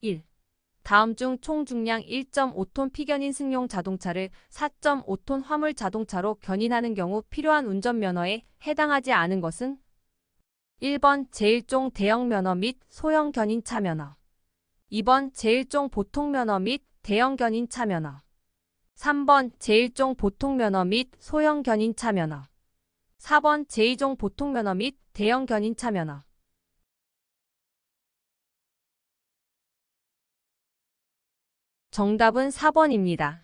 1. 다음 중 총 중량 1.5톤 피견인 승용 자동차를 4.5톤 화물 자동차로 견인하는 경우 필요한 운전면허에 해당하지 않은 것은? 1번 제1종 대형 면허 및 소형 견인차 면허. 2번 제1종 보통 면허 및 대형 견인차 면허. 3번 제1종 보통 면허 및 소형 견인차 면허. 4번 제2종 보통 면허 및 대형 견인차 면허. 정답은 4번입니다.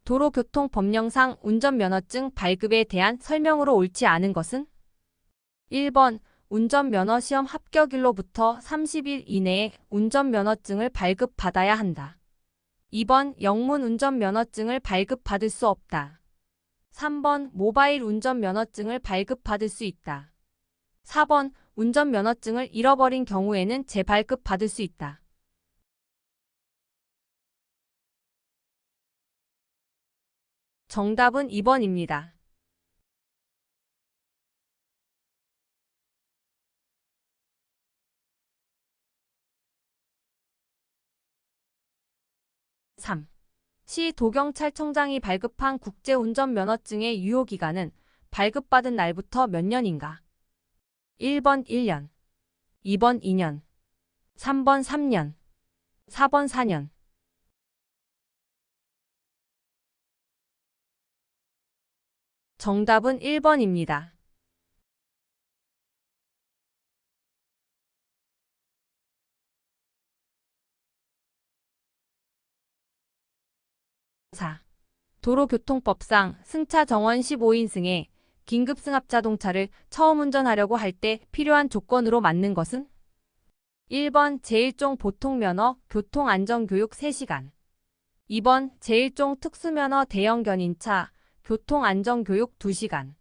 도로교통법령상 운전면허증 발급에 대한 설명으로 옳지 않은 것은? 1번 운전면허시험 합격일로부터 30일 이내에 운전면허증을 발급받아야 한다. 2번 영문 운전면허증을 발급받을 수 없다. 3번 모바일 운전면허증을 발급받을 수 있다. 4번 운전면허증을 잃어버린 경우에는 재발급받을 수 있다. 정답은 2번입니다. 3. 시 도경찰청장이 발급한 국제운전면허증의 유효기간은 발급받은 날부터 몇 년인가? 1번 1년, 2번 2년, 3번 3년, 4번 4년. 정답은 1번입니다. 4. 도로교통법상 승차 정원 15인승의 긴급승합 자동차를 처음 운전하려고 할 때 필요한 조건으로 맞는 것은? 1번 제1종 보통면허 교통안전교육 3시간. 2번 제1종 특수면허 대형 견인차 교통안전교육 2시간.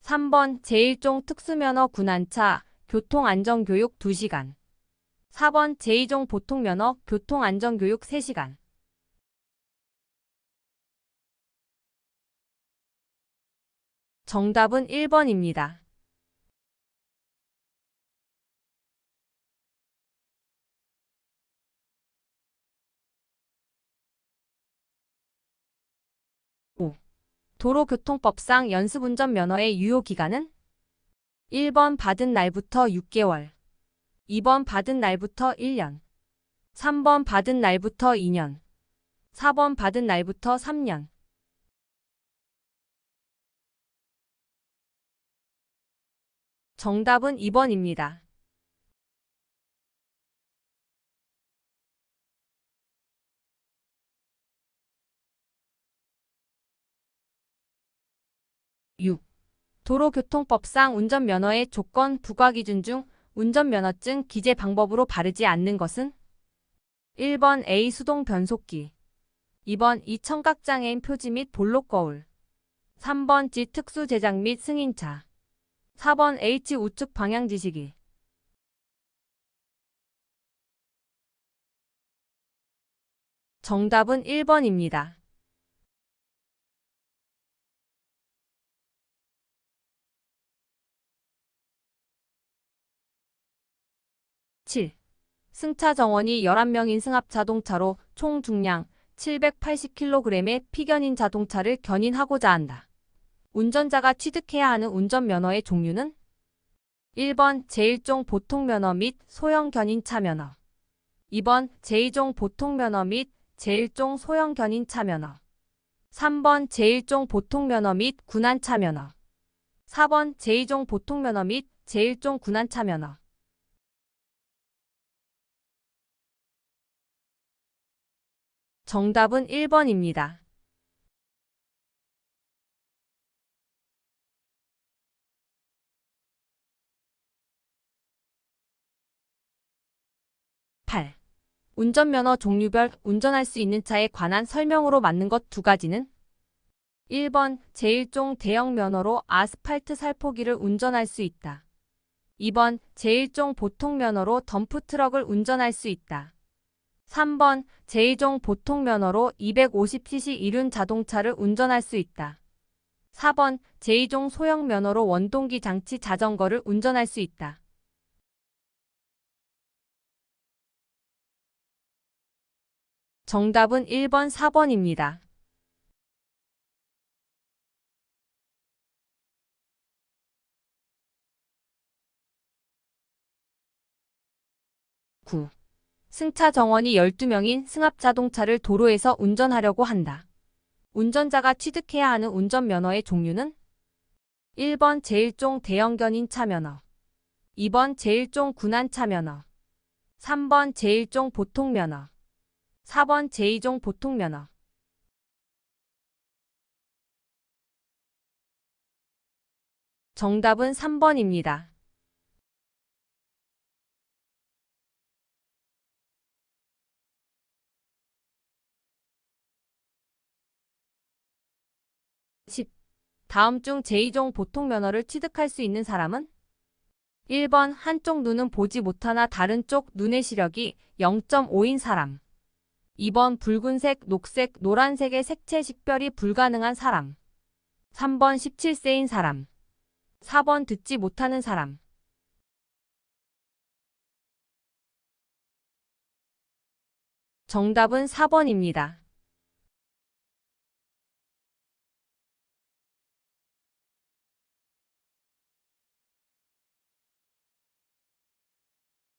3번 제1종 특수면허 군안차 교통안전교육 2시간. 4번 제2종 보통면허 교통안전교육 3시간. 정답은 1번입니다. 5. 도로교통법상 연습운전면허의 유효기간은? 1번 받은 날부터 6개월, 2번 받은 날부터 1년, 3번 받은 날부터 2년, 4번 받은 날부터 3년. 정답은 2번입니다. 6. 도로교통법상 운전면허의 조건 부과기준 중 운전면허증 기재 방법으로 바르지 않는 것은? 1번 A 수동 변속기, 2번 E 청각장애인 표지 및 볼록 거울, 3번 G 특수 제작 및 승인차, 4번 H 우측 방향지시기. 정답은 1번입니다. 7. 승차 정원이 11명인 승합 자동차로 총 중량 780kg의 피견인 자동차를 견인하고자 한다. 운전자가 취득해야 하는 운전면허의 종류는? 1번 제1종 보통면허 및 소형 견인차 면허. 2번 제2종 보통면허 및 제1종 소형 견인차 면허. 3번 제1종 보통면허 및 군안차 면허. 4번 제2종 보통면허 및 제1종 군안차 면허. 정답은 1번입니다. 8. 운전면허 종류별 운전할 수 있는 차에 관한 설명으로 맞는 것 두 가지는? 1번 제1종 대형 면허로 아스팔트 살포기를 운전할 수 있다. 2번 제1종 보통 면허로 덤프트럭을 운전할 수 있다. 3번 제2종 보통 면허로 250cc 이륜 자동차를 운전할 수 있다. 4번 제2종 소형 면허로 원동기 장치 자전거를 운전할 수 있다. 정답은 1번, 4번입니다. 9. 승차 정원이 12명인 승합 자동차를 도로에서 운전하려고 한다. 운전자가 취득해야 하는 운전면허의 종류는 1번 제1종 대형 견인차 면허, 2번 제1종 군안차 면허, 3번 제1종 보통 면허, 4번 제2종 보통 면허. 정답은 3번입니다. 10. 다음 중 제2종 보통 면허를 취득할 수 있는 사람은 1번 한쪽 눈은 보지 못하나 다른 쪽 눈의 시력이 0.5인 사람, 2번 붉은색, 녹색, 노란색의 색채 식별이 불가능한 사람, 3번 17세인 사람, 4번 듣지 못하는 사람. 정답은 4번입니다.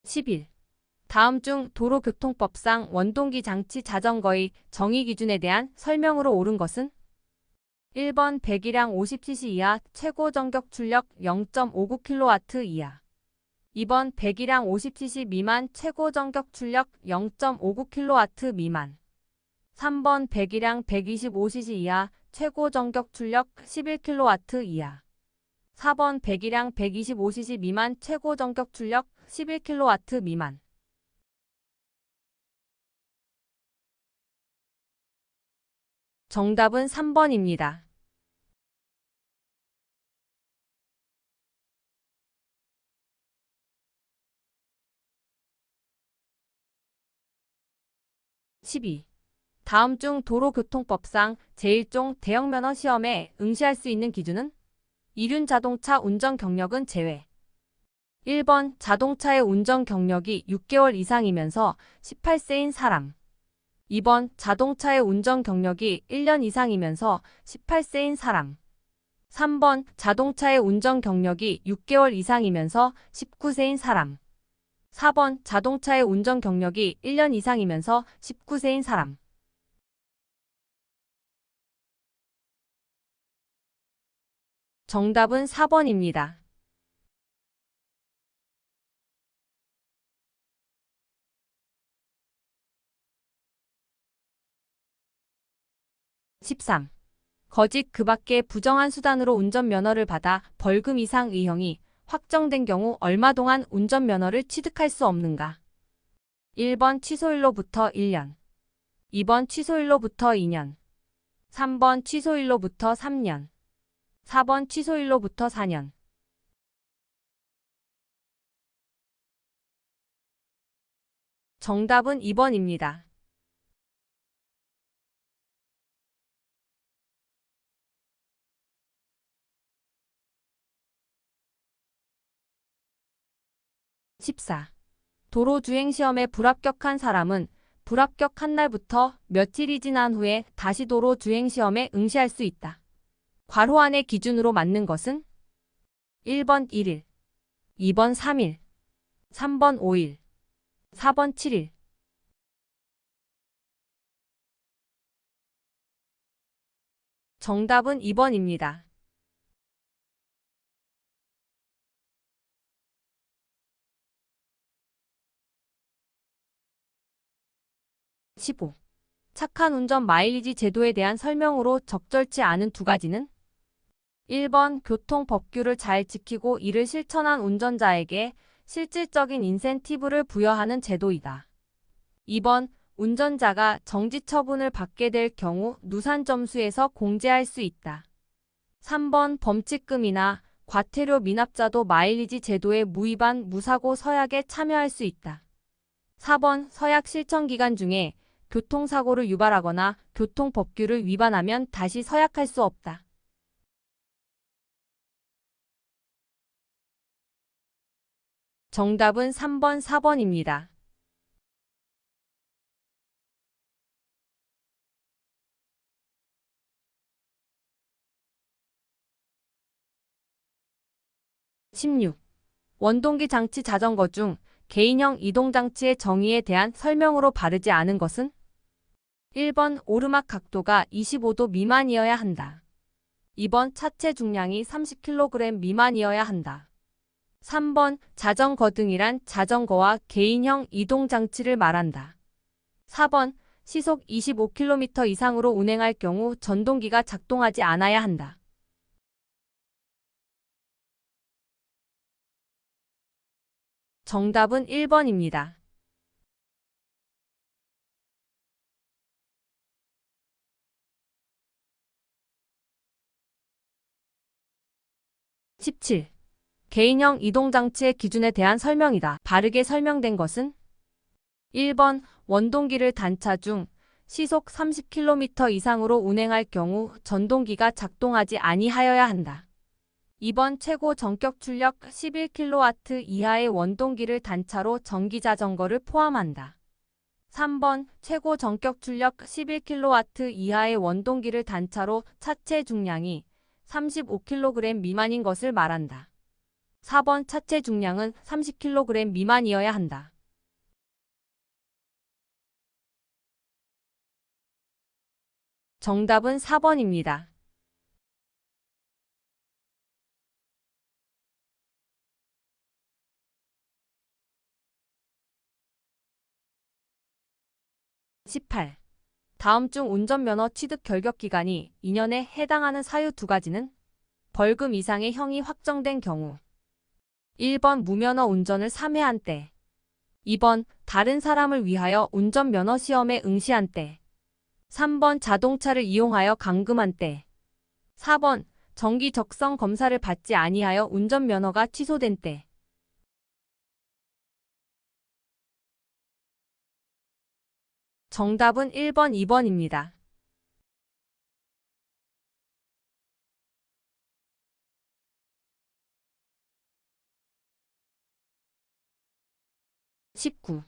11. 다음 중 도로교통법상 원동기 장치 자전거의 정의 기준에 대한 설명으로 옳은 것은 1번 배기량 50cc 이하 최고 전격 출력 0.59kW 이하, 2번 배기량 50cc 미만 최고 전격 출력 0.59kW 미만, 3번 배기량 125cc 이하 최고 전격 출력 11kW 이하, 4번 배기량 125cc 미만 최고 전격 출력 11kW 미만. 정답은 3번입니다. 12. 다음 중 도로교통법상 제1종 대형면허 시험에 응시할 수 있는 기준은 이륜 자동차 운전 경력은 제외. 1번 자동차의 운전 경력이 6개월 이상이면서 18세인 사람, 2번 자동차의 운전 경력이 1년 이상이면서 18세인 사람, 3번 자동차의 운전 경력이 6개월 이상이면서 19세인 사람, 4번 자동차의 운전 경력이 1년 이상이면서 19세인 사람. 정답은 4번입니다. 13. 거짓 그 밖에 부정한 수단으로 운전면허를 받아 벌금 이상 의형이 확정된 경우 얼마 동안 운전면허를 취득할 수 없는가? 1번 취소일로부터 1년, 2번 취소일로부터 2년, 3번 취소일로부터 3년, 4번 취소일로부터 4년. 정답은 2번입니다. 14. 도로주행시험에 불합격한 사람은 불합격한 날부터 며칠이 지난 후에 다시 도로주행시험에 응시할 수 있다. 괄호 안의 기준으로 맞는 것은 1번 1일, 2번 3일, 3번 5일, 4번 7일. 정답은 2번입니다. 15. 착한 운전 마일리지 제도에 대한 설명으로 적절치 않은 두 가지는 1번 교통법규를 잘 지키고 이를 실천한 운전자에게 실질적인 인센티브를 부여하는 제도이다. 2번 운전자가 정지 처분을 받게 될 경우 누산 점수에서 공제할 수 있다. 3번 범칙금이나 과태료 미납자도 마일리지 제도의 무위반 무사고 서약에 참여할 수 있다. 4번 서약 실천 기간 중에 교통사고를 유발하거나 교통법규를 위반하면 다시 서약할 수 없다. 정답은 3번, 4번입니다. 16. 원동기 장치 자전거 중 개인형 이동장치의 정의에 대한 설명으로 바르지 않은 것은? 1번 오르막 각도가 25도 미만이어야 한다. 2번 차체 중량이 30kg 미만이어야 한다. 3번 자전거등이란 자전거와 개인형 이동장치를 말한다. 4번 시속 25km 이상으로 운행할 경우 전동기가 작동하지 않아야 한다. 정답은 1번입니다. 17. 개인형 이동장치의 기준에 대한 설명이다. 바르게 설명된 것은? 1번 원동기를 단차 중 시속 30km 이상으로 운행할 경우 전동기가 작동하지 아니하여야 한다. 2번 최고 전격 출력 11kW 이하의 원동기를 단차로 전기자전거를 포함한다. 3번 최고 전격 출력 11kW 이하의 원동기를 단차로 차체 중량이 35kg 미만인 것을 말한다. 4번 차체 중량은 30kg 미만이어야 한다. 정답은 4번입니다. 18. 다음 중 운전면허 취득 결격 기간이 2년에 해당하는 사유 두 가지는? 벌금 이상의 형이 확정된 경우. 1번 무면허 운전을 3회한 때. 2번 다른 사람을 위하여 운전면허 시험에 응시한 때. 3번 자동차를 이용하여 감금한 때. 4번 정기 적성 검사를 받지 아니하여 운전면허가 취소된 때. 정답은 1번, 2번입니다. 19.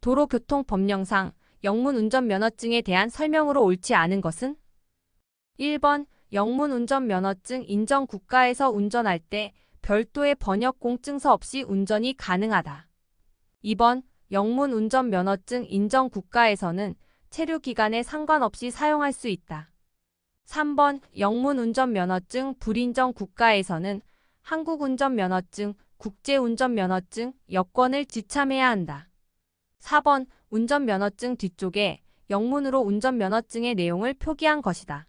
도로교통법령상 영문 운전면허증에 대한 설명으로 옳지 않은 것은? 1번 영문 운전면허증 인정 국가에서 운전할 때 별도의 번역 공증서 없이 운전이 가능하다. 2번 영문 운전면허증 인정 국가에서는 체류 기간에 상관없이 사용할 수 있다. 3번 영문 운전면허증 불인정 국가에서는 한국 운전면허증, 국제 운전면허증, 여권을 지참해야 한다. 4번 운전면허증 뒤쪽에 영문으로 운전면허증의 내용을 표기한 것이다.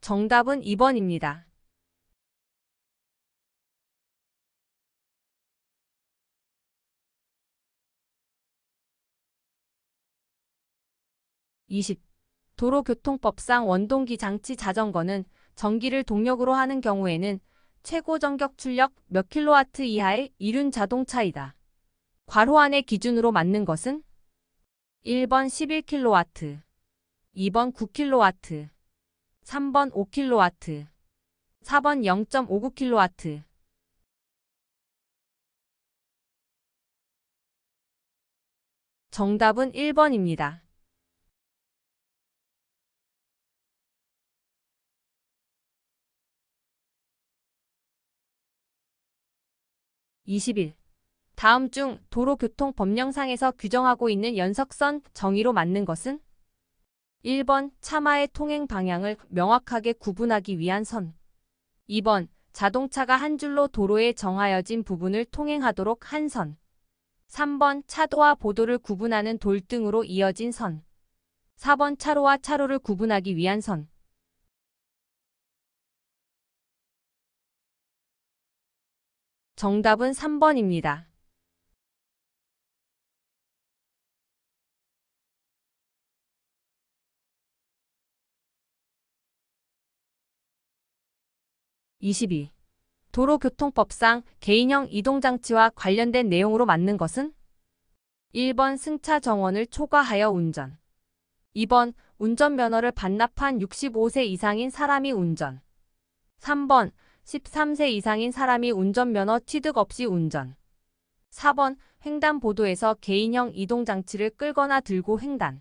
정답은 2번입니다. 20. 도로교통법상 원동기 장치 자전거는 전기를 동력으로 하는 경우에는 최고 전격 출력 몇 킬로와트 이하의 이륜 자동차이다. 괄호 안의 기준으로 맞는 것은? 1번 11kW, 2번 9kW, 3번 5kW, 4번 0.59kW. 정답은 1번입니다. 21. 다음 중 도로교통법령상에서 규정하고 있는 연석선 정의로 맞는 것은? 1번 차마의 통행 방향을 명확하게 구분하기 위한 선. 2번 자동차가 한 줄로 도로에 정하여진 부분을 통행하도록 한 선. 3번 차도와 보도를 구분하는 돌등으로 이어진 선. 4번 차로와 차로를 구분하기 위한 선. 정답은 3번입니다. 22. 도로교통법상 개인형 이동장치와 관련된 내용으로 맞는 것은 1번 승차 정원을 초과하여 운전. 2번 운전면허를 반납한 65세 이상인 사람이 운전. 3번 13세 이상인 사람이 운전면허 취득 없이 운전. 4번 횡단보도에서 개인형 이동장치를 끌거나 들고 횡단.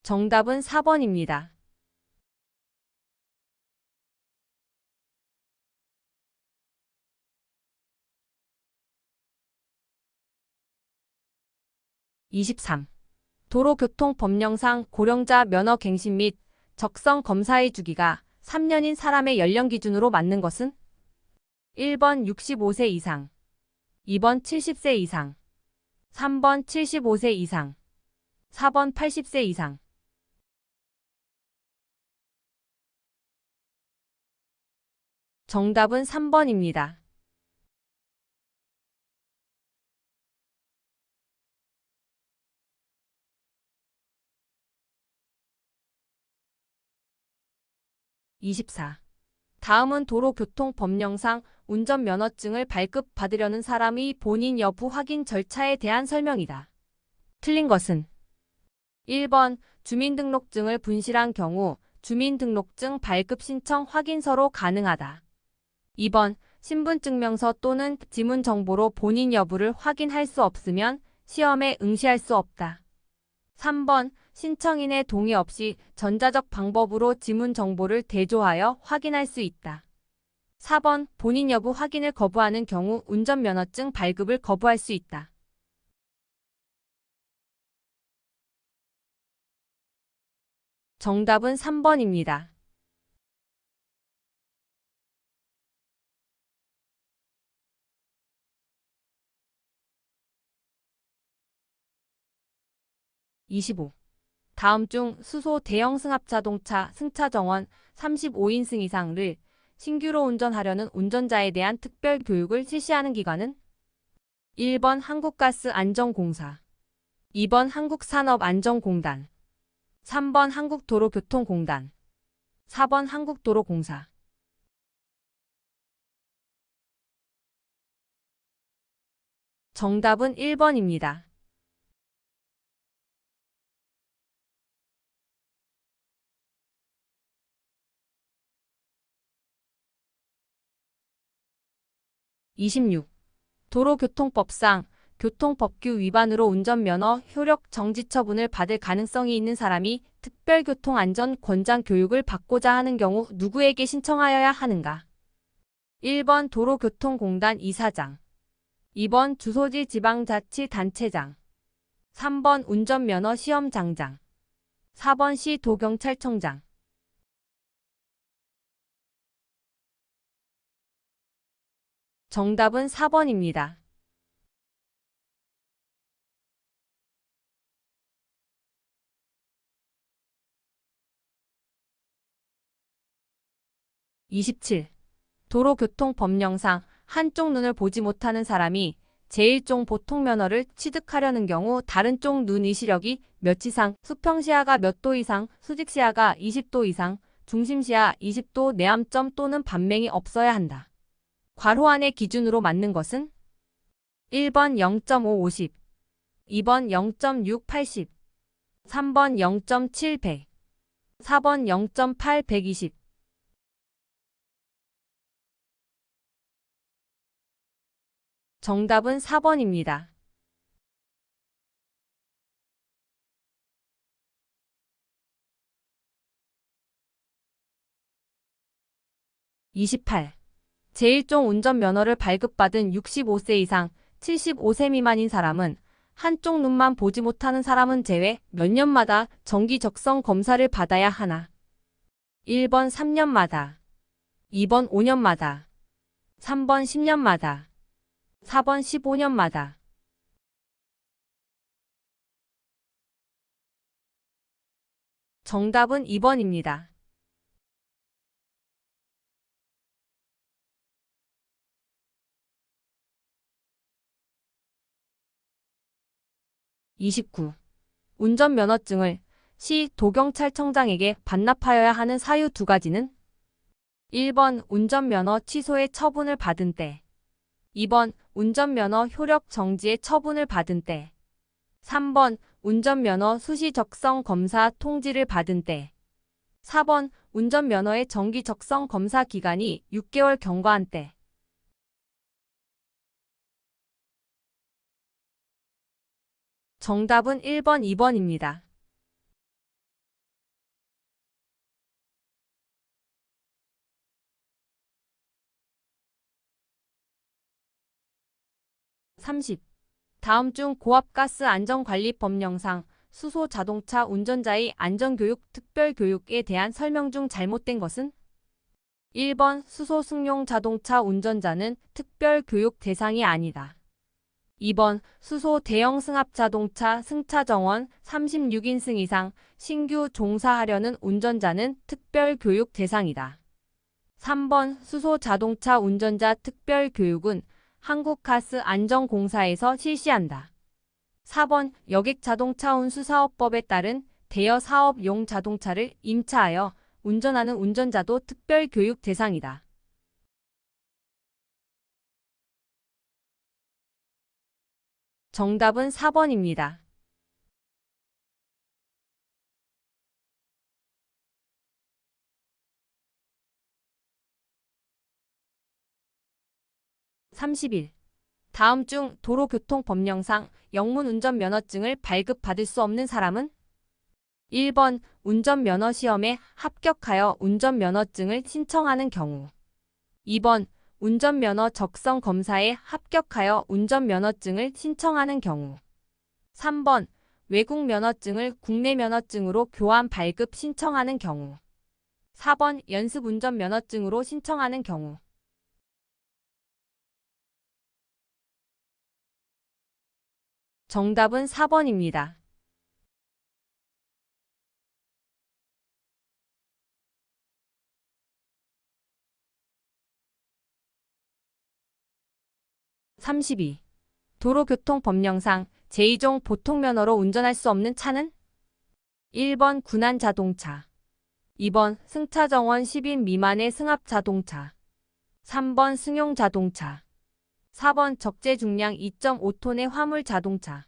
정답은 4번입니다. (23) 도로교통법령상 고령자 면허 갱신 및 적성 검사의 주기가 3년인 사람의 연령 기준으로 맞는 것은 1번 65세 이상, 2번 70세 이상, 3번 75세 이상, 4번 80세 이상. 정답은 3번입니다. (24) 다음은 도로교통법령상 운전면허증을 발급받으려는 사람의 본인 여부 확인 절차에 대한 설명이다. 틀린 것은 1번 주민등록증을 분실한 경우 주민등록증 발급 신청 확인서로 가능하다. 2번 신분증명서 또는 지문 정보로 본인 여부를 확인할 수 없으면 시험에 응시할 수 없다. 3번 신청인의 동의 없이 전자적 방법으로 지문 정보를 대조하여 확인할 수 있다. 4번 본인 여부 확인을 거부하는 경우 운전면허증 발급을 거부할 수 있다. 정답은 3번입니다. (25) 다음 중 수소 대형 승합 자동차 승차 정원 35인승 이상을 신규로 운전하려는 운전자에 대한 특별 교육을 실시하는 기관은 1번 한국가스안전공사, 2번 한국산업안전공단, 3번 한국도로교통공단, 4번 한국도로공사. 정답은 1번입니다. (26) 도로교통법상 교통법규 위반으로 운전면허 효력 정지 처분을 받을 가능성이 있는 사람이 특별교통안전권장 교육을 받고자 하는 경우 누구에게 신청하여야 하는가? 1번 도로교통공단 이사장, 2번 주소지 지방자치단체장, 3번 운전면허 시험장장, 4번 시도경찰청장. 정답은 4번입니다. (27) 도로교통법령상 한쪽 눈을 보지 못하는 사람이 제1종 보통면허를 취득하려는 경우 다른 쪽 눈의 시력이 몇 이상, 수평시야가 몇 도 이상, 수직시야가 20도 이상, 중심시야 20도 내암점 또는 반맹이 없어야 한다. 괄호 안의 기준으로 맞는 것은 1번 0.550, 2번 0.6 80, 3번 0.7 100, 4번 0.8 120. 정답은 4번입니다. 28. 제1종 운전면허를 발급받은 65세 이상 75세 미만인 사람은 한쪽 눈만 보지 못하는 사람은 제외 몇 년마다 정기 적성 검사를 받아야 하나? 1번 3년마다, 2번 5년마다, 3번 10년마다, 4번 15년마다. 정답은 2번입니다. 29. 운전면허증을 시 도경찰청장에게 반납하여야 하는 사유 두 가지는 1번 운전면허 취소의 처분을 받은 때 2번 운전면허 효력 정지의 처분을 받은 때 3번 운전면허 수시 적성 검사 통지를 받은 때 4번 운전면허의 정기 적성 검사 기간이 6개월 경과한 때 정답은 1번, 2번입니다. (30) 다음 중 고압가스 안전관리법령상 수소 자동차 운전자의 안전교육 특별교육에 대한 설명 중 잘못된 것은 1번 수소 승용 자동차 운전자는 특별교육 대상이 아니다. 2번 수소 대형 승합 자동차 승차 정원 36인승 이상 신규 종사하려는 운전자는 특별교육 대상이다. 3번 수소 자동차 운전자 특별교육은 한국가스안전공사에서 실시한다. 4번 여객자동차운수사업법에 따른 대여사업용 자동차를 임차하여 운전하는 운전자도 특별교육 대상이다. 정답은 4번입니다. (31) 다음 중 도로교통법령상 영문운전면허증을 발급받을 수 없는 사람은 1번 운전면허시험에 합격하여 운전면허증을 신청하는 경우 2번 운전면허 적성 검사에 합격하여 운전면허증을 신청하는 경우 3번 외국 면허증을 국내 면허증으로 교환 발급 신청하는 경우 4번 연습운전면허증으로 신청하는 경우 정답은 4번입니다. (32) 도로교통법령상 제2종 보통면허로 운전할 수 없는 차는 1번 군안자동차 2번 승차정원 10인 미만의 승합자동차 3번 승용자동차 4번 적재중량 2.5톤의 화물자동차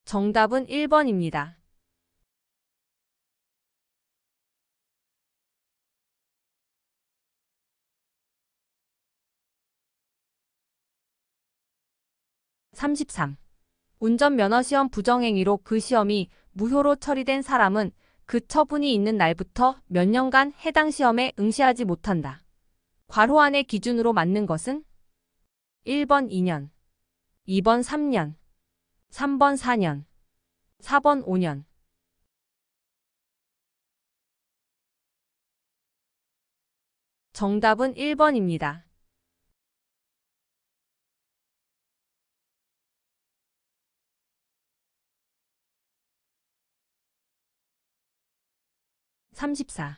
정답은 1번입니다. (33) 운전면허시험 부정행위로 그 시험이 무효로 처리된 사람은 그 처분이 있는 날부터 몇 년간 해당 시험에 응시하지 못한다. 괄호 안의 기준으로 맞는 것은 1번 2년, 2번 3년, 3번 4년, 4번 5년. 정답은 1번입니다. (34)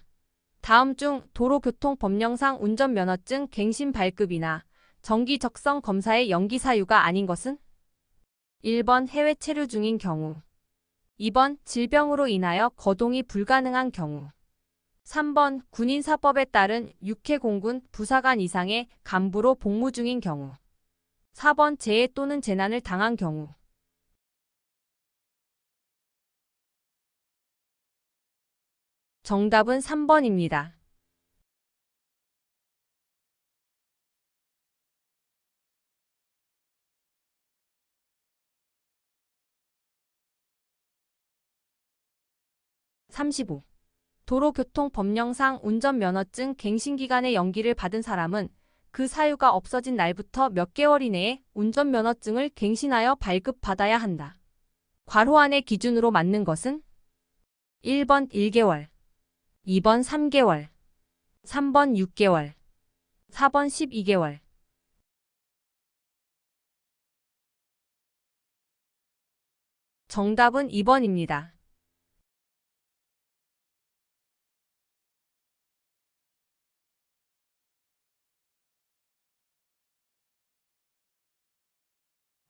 다음 중 도로교통법령상 운전면허증 갱신 발급이나 정기 적성 검사의 연기 사유가 아닌 것은 1번 해외 체류 중인 경우 2번 질병으로 인하여 거동이 불가능한 경우 3번 군인사법에 따른 육해공군 부사관 이상의 간부로 복무 중인 경우 4번 재해 또는 재난을 당한 경우 정답은 3번입니다. (35) 도로교통법령상 운전면허증 갱신기간의 연기를 받은 사람은 그 사유가 없어진 날부터 몇 개월 이내에 운전면허증을 갱신하여 발급받아야 한다. 괄호 안의 기준으로 맞는 것은 1번 1개월, 2번 3개월, 3번 6개월, 4번 12개월. 정답은 2번입니다.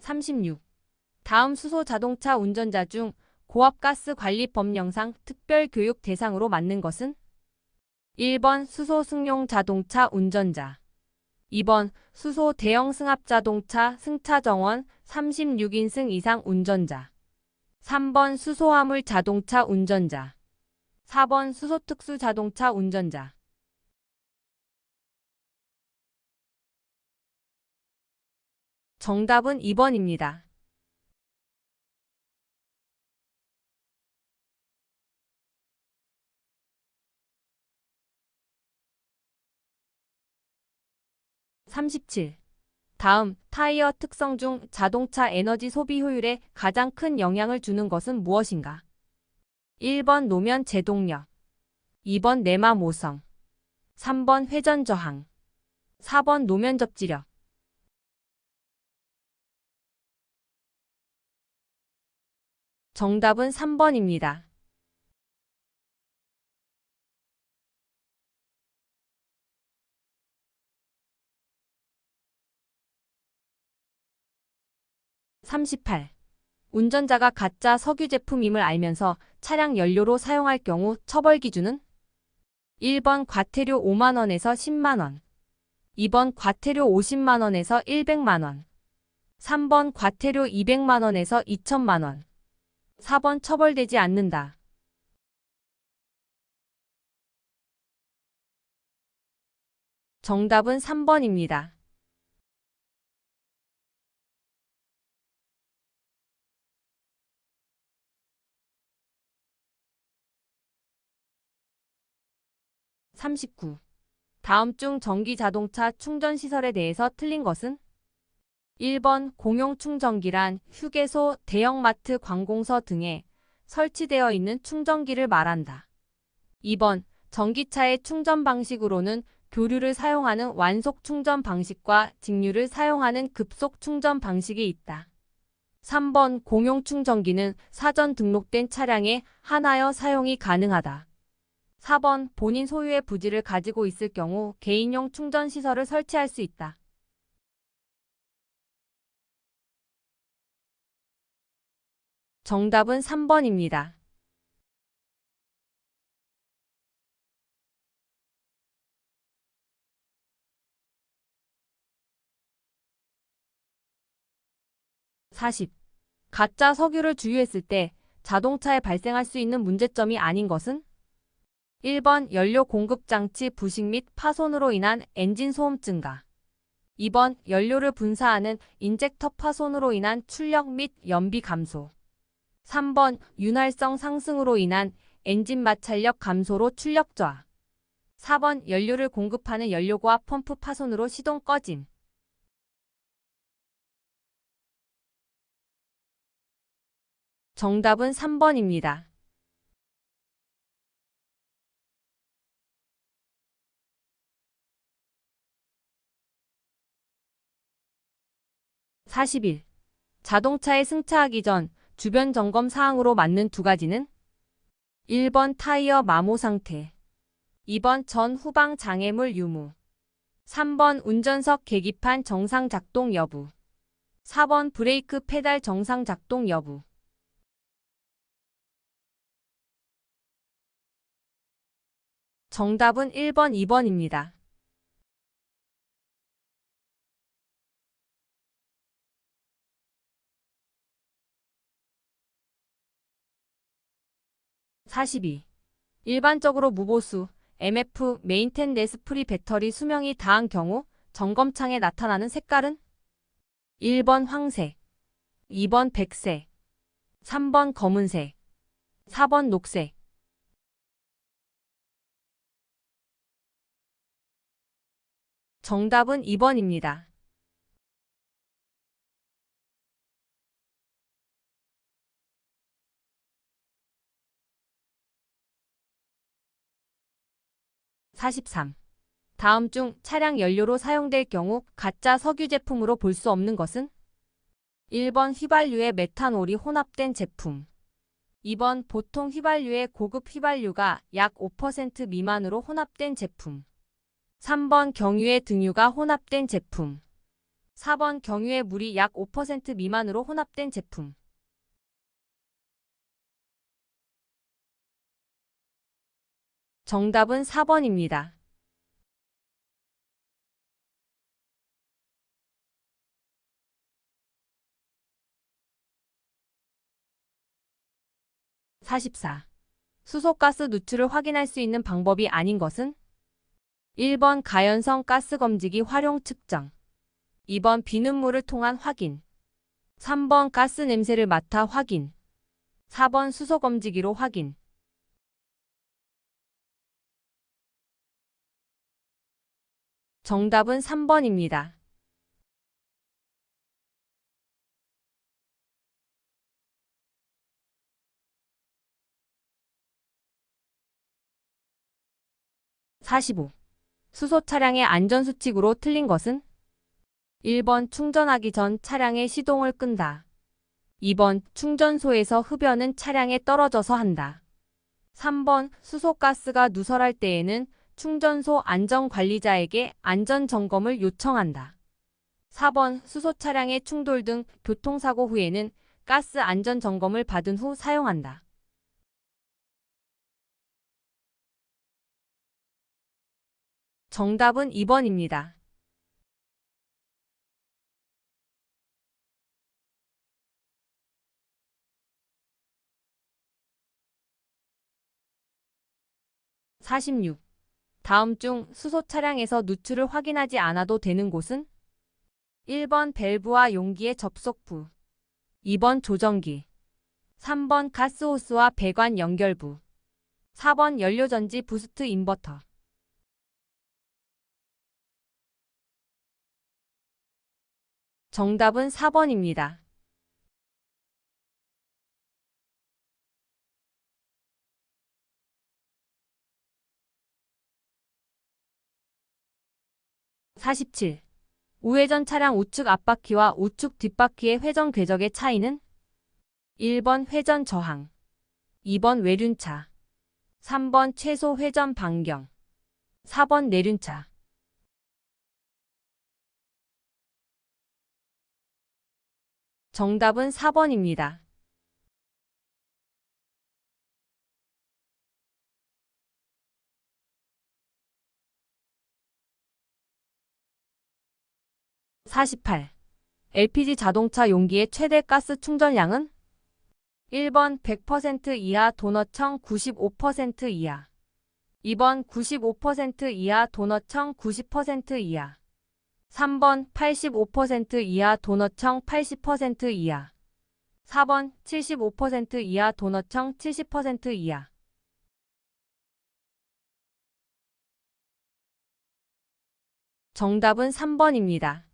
36. 다음 수소 자동차 운전자 중 고압가스 관리법 영상 특별교육 대상으로 맞는 것은? 1번 수소 승용 자동차 운전자, 2번 수소 대형 승합 자동차 승차 정원 36인승 이상 운전자, 3번 수소 화물 자동차 운전자, 4번 수소 특수 자동차 운전자. 정답은 2번입니다. (37) 다음 타이어 특성 중 자동차 에너지 소비 효율에 가장 큰 영향을 주는 것은 무엇인가? 1번 노면 제동력, 2번 내마 모성, 3번 회전 저항, 4번 노면 접지력. 정답은 3번입니다. (38) 운전자가 가짜 석유 제품임을 알면서 차량 연료로 사용할 경우 처벌 기준은? 1번 과태료 5만원에서 10만원, 2번 과태료 50만원에서 100만원, 3번 과태료 200만원에서 2천만원, 4번 처벌되지 않는다. 정답은 3번입니다. (39) 다음 중 전기 자동차 충전 시설에 대해서 틀린 것은? 1번 공용 충전기란 휴게소, 대형마트, 관공서 등에 설치되어 있는 충전기를 말한다. 2번 전기차의 충전 방식으로는 교류를 사용하는 완속 충전 방식과 직류를 사용하는 급속 충전 방식이 있다. 3번 공용 충전기는 사전 등록된 차량에 한하여 사용이 가능하다. 4번 본인 소유의 부지를 가지고 있을 경우 개인용 충전 시설을 설치할 수 있다. 정답은 3번입니다. (40) 가짜 석유를 주유했을 때 자동차에 발생할 수 있는 문제점이 아닌 것은? 1번 연료 공급 장치 부식 및 파손으로 인한 엔진 소음 증가, 2번 연료를 분사하는 인젝터 파손으로 인한 출력 및 연비 감소, 3번 윤활성 상승으로 인한 엔진 마찰력 감소로 출력 저하, 4번 연료를 공급하는 연료고와 펌프 파손으로 시동 꺼짐. 정답은 3번입니다. 41. 자동차에 승차하기 전 주변 점검 사항으로 맞는 두 가지는? 1번 타이어 마모 상태, 2번 전 후방 장애물 유무, 3번 운전석 계기판 정상 작동 여부, 4번 브레이크 페달 정상 작동 여부. 정답은 1번, 2번입니다. 42. 일반적으로 무보수, MF, 메인텐네스 프리 배터리 수명이 다한 경우 점검창에 나타나는 색깔은? 1번 황색, 2번 백색, 3번 검은색, 4번 녹색. 정답은 2번입니다. 43. 다음 중 차량 연료로 사용될 경우 가짜 석유 제품으로 볼 수 없는 것은? 1번 휘발유에 메탄올이 혼합된 제품, 2번 보통 휘발유에 고급 휘발유가 약 5% 미만으로 혼합된 제품, 3번 경유에 등유가 혼합된 제품, 4번 경유의 물이 약 5% 미만으로 혼합된 제품. 정답은 4번입니다. 44. 수소가스 누출을 확인할 수 있는 방법이 아닌 것은? 1번 가연성 가스 검지기 활용 측정. 2번 비눗물을 통한 확인. 3번 가스 냄새를 맡아 확인. 4번 수소 검지기로 확인. 정답은 3번입니다. 45. 수소 차량의 안전수칙으로 틀린 것은? 1번 충전하기 전 차량의 시동을 끈다. 2번 충전소에서 흡연은 차량에 떨어져서 한다. 3번 수소가스가 누설할 때에는 충전소 안전관리자에게 안전점검을 요청한다. 4번 수소 차량의 충돌 등 교통사고 후에는 가스 안전점검을 받은 후 사용한다. 정답은 2번입니다. 46. 다음 중 수소 차량에서 누출을 확인하지 않아도 되는 곳은? 1번 밸브와 용기의 접속부. 2번 조정기. 3번 가스호스와 배관 연결부. 4번 연료전지 부스트 인버터. 정답은 4번입니다. 47. 우회전 차량 우측 앞바퀴와 우측 뒷바퀴의 회전 궤적의 차이는? 1번 회전 저항. 2번 외륜차. 3번 최소 회전 반경. 4번 내륜차. 정답은 4번입니다. 48. LPG 자동차 용기의 최대 가스 충전량은? 1번 100% 이하 도너청 95% 이하. 2번 95% 이하 도너청 90% 이하. 3번 85% 이하 도너청 80% 이하. 4번 75% 이하 도너청 70% 이하. 정답은 3번입니다.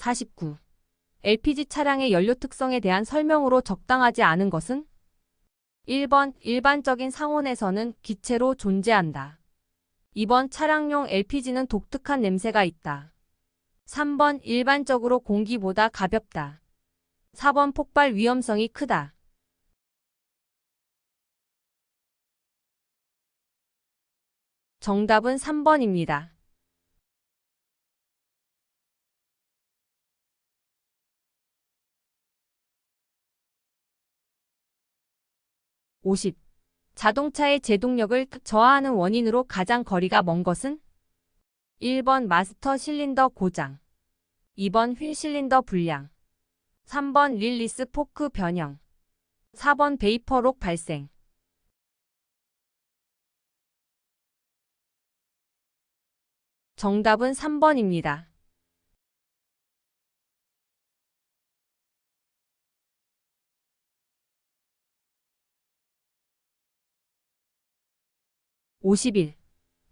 49. LPG 차량의 연료 특성에 대한 설명으로 적당하지 않은 것은? 1번 일반적인 상온에서는 기체로 존재한다. 2번 차량용 LPG는 독특한 냄새가 있다. 3번 일반적으로 공기보다 가볍다. 4번 폭발 위험성이 크다. 정답은 3번입니다. 50. 자동차의 제동력을 저하하는 원인으로 가장 거리가 먼 것은? 1번 마스터 실린더 고장. 2번 휠 실린더 불량. 3번 릴리스 포크 변형. 4번 베이퍼록 발생. 정답은 3번입니다. 51.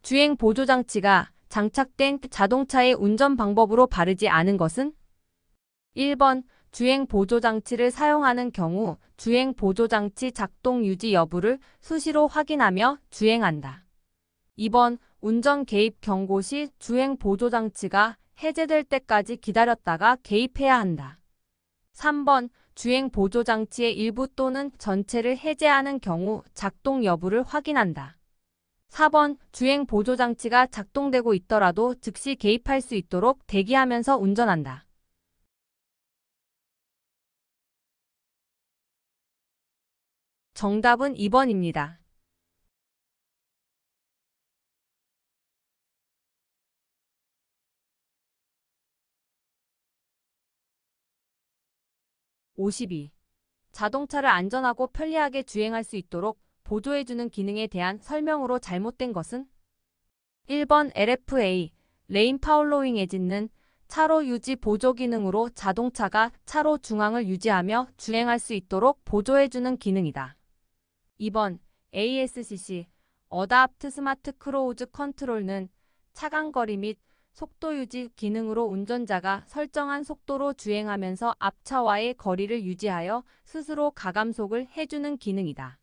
주행 보조 장치가 장착된 자동차의 운전 방법으로 바르지 않은 것은? 1번 주행 보조 장치를 사용하는 경우 주행 보조 장치 작동 유지 여부를 수시로 확인하며 주행한다. 2번 운전 개입 경고 시 주행 보조 장치가 해제될 때까지 기다렸다가 개입해야 한다. 3번 주행 보조 장치의 일부 또는 전체를 해제하는 경우 작동 여부를 확인한다. 4번 주행 보조 장치가 작동되고 있더라도 즉시 개입할 수 있도록 대기하면서 운전한다. 정답은 2번입니다. 52. 자동차를 안전하고 편리하게 주행할 수 있도록 보조해주는 기능에 대한 설명으로 잘못된 것은? 1번 LFA, 레인 파울로잉 에짓는 차로 유지 보조 기능으로 자동차가 차로 중앙을 유지하며 주행할 수 있도록 보조해주는 기능이다. 2번 ASCC, 어답트 스마트 크루즈 컨트롤은 차간거리 및 속도 유지 기능으로 운전자가 설정한 속도로 주행하면서 앞차와의 거리를 유지하여 스스로 가감속을 해주는 기능이다.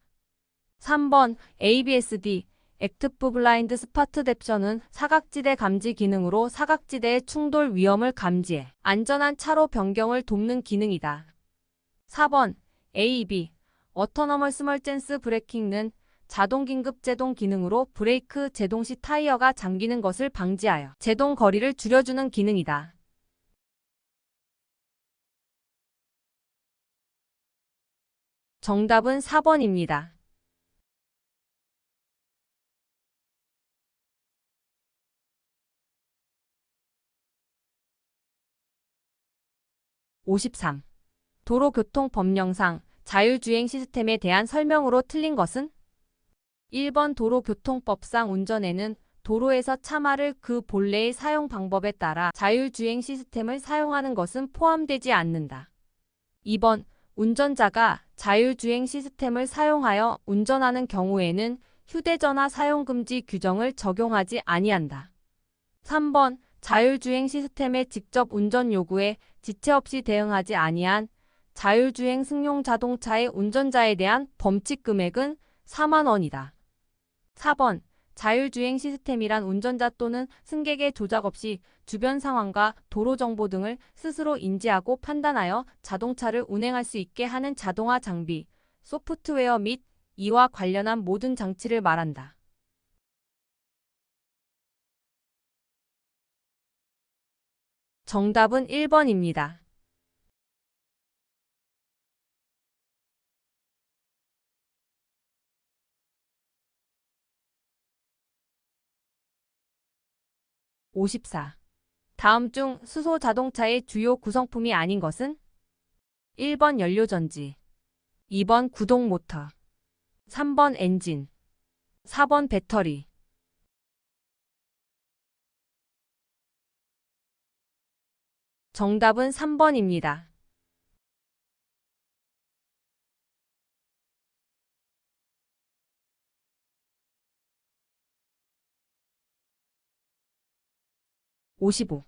3번 ABSD, 액티브 블라인드 스파트 뎁션은 사각지대 감지 기능으로 사각지대의 충돌 위험을 감지해 안전한 차로 변경을 돕는 기능이다. 4번 AEB, 어토너머스 멀젠스 브레이킹은 자동 긴급 제동 기능으로 브레이크 제동 시 타이어가 잠기는 것을 방지하여 제동 거리를 줄여주는 기능이다. 정답은 4번입니다. 53. 도로교통법령상 자율주행 시스템에 대한 설명으로 틀린 것은? 1번 도로교통법상 운전에는 도로에서 차마를 그 본래의 사용 방법에 따라 자율주행 시스템을 사용하는 것은 포함되지 않는다. 2번 운전자가 자율주행 시스템을 사용하여 운전하는 경우에는 휴대전화 사용 금지 규정을 적용하지 아니한다. 3번 자율주행 시스템의 직접 운전 요구에 지체 없이 대응하지 아니한 자율주행 승용 자동차의 운전자에 대한 범칙 금액은 4만 원이다. 4번 자율주행 시스템이란 운전자 또는 승객의 조작 없이 주변 상황과 도로 정보 등을 스스로 인지하고 판단하여 자동차를 운행할 수 있게 하는 자동화 장비, 소프트웨어 및 이와 관련한 모든 장치를 말한다. 정답은 1번입니다. 54. 다음 중 수소 자동차의 주요 구성품이 아닌 것은? 1번 연료전지, 2번 구동 모터, 3번 엔진, 4번 배터리. 정답은 3번입니다. 55.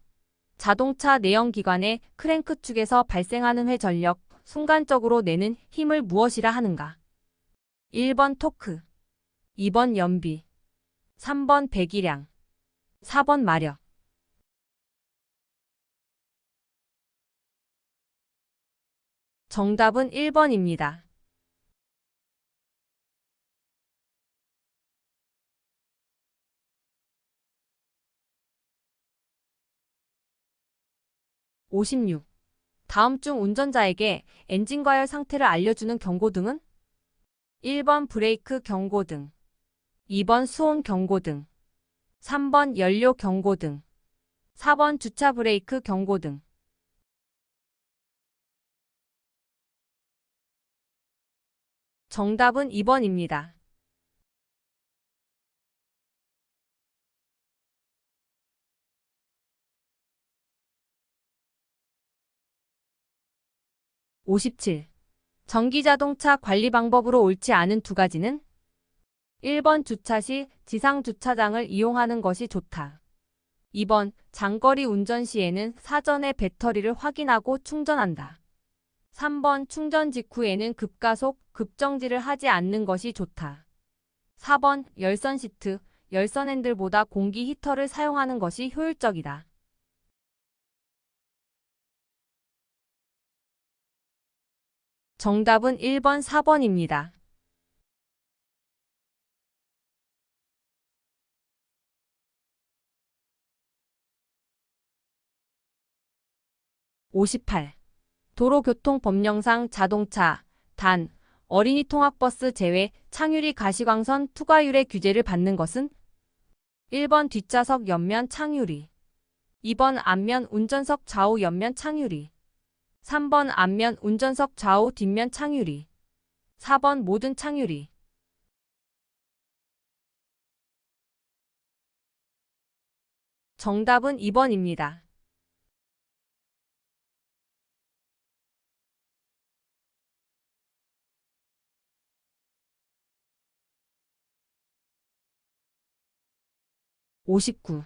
자동차 내연기관의 크랭크축에서 발생하는 회전력, 순간적으로 내는 힘을 무엇이라 하는가? 1번 토크, 2번 연비, 3번 배기량, 4번 마력. 정답은 1번입니다. 56. 다음 중 운전자에게 엔진 과열 상태를 알려주는 경고등은? 1번 브레이크 경고등, 2번 수온 경고등, 3번 연료 경고등, 4번 주차 브레이크 경고등. 정답은 2번입니다. 57. 전기자동차 관리 방법으로 옳지 않은 두 가지는? 1번 주차 시 지상 주차장을 이용하는 것이 좋다. 2번 장거리 운전 시에는 사전에 배터리를 확인하고 충전한다. 3번 충전 직후에는 급가속, 급정지를 하지 않는 것이 좋다. 4번 열선 시트, 열선 핸들보다 공기 히터를 사용하는 것이 효율적이다. 정답은 1번, 4번입니다. 58. 도로교통법령상 자동차, 단, 어린이 통학버스 제외 창유리 가시광선 투과율의 규제를 받는 것은 1번 뒷좌석 옆면 창유리, 2번 앞면 운전석 좌우 옆면 창유리, 3번 앞면 운전석 좌우 뒷면 창유리, 4번 모든 창유리. 정답은 2번입니다. 59.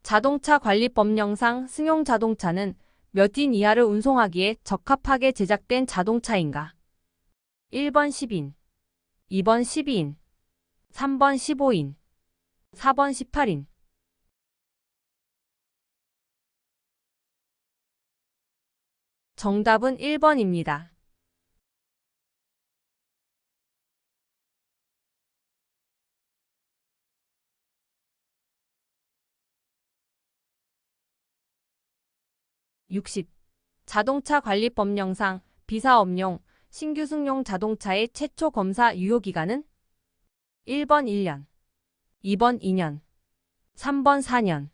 자동차 관리법령상 승용 자동차는 몇 인 이하를 운송하기에 적합하게 제작된 자동차인가? 1번 10인, 2번 12인, 3번 15인, 4번 18인. 정답은 1번입니다. 60. 자동차 관리법령상 비사업용 신규 승용 자동차의 최초 검사 유효기간은 1번 1년, 2번 2년, 3번 4년,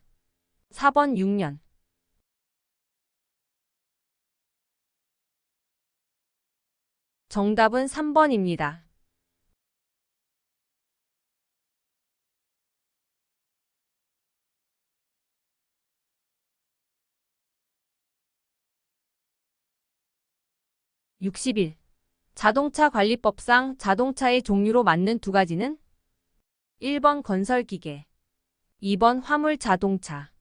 4번 6년. 정답은 3번입니다. 61. 자동차 관리법상 자동차의 종류로 맞는 두 가지는 1번 건설기계, 2번 화물자동차,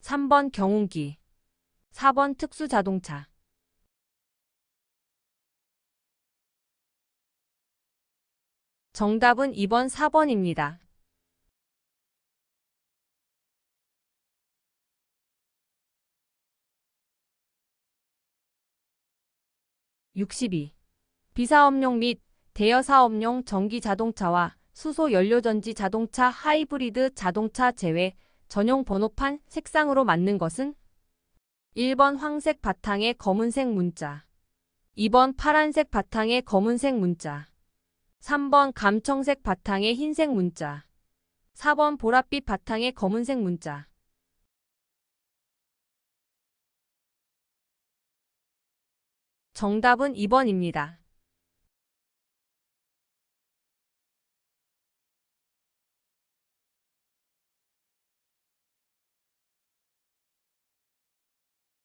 3번 경운기, 4번 특수자동차. 정답은 2번, 4번입니다. 62. 비사업용 및 대여사업용 전기자동차와 수소연료전지 자동차 하이브리드 자동차 제외 전용 번호판 색상으로 맞는 것은 1번 황색 바탕에 검은색 문자, 2번 파란색 바탕에 검은색 문자, 3번 감청색 바탕에 흰색 문자, 4번 보랏빛 바탕에 검은색 문자. 정답은 2번입니다.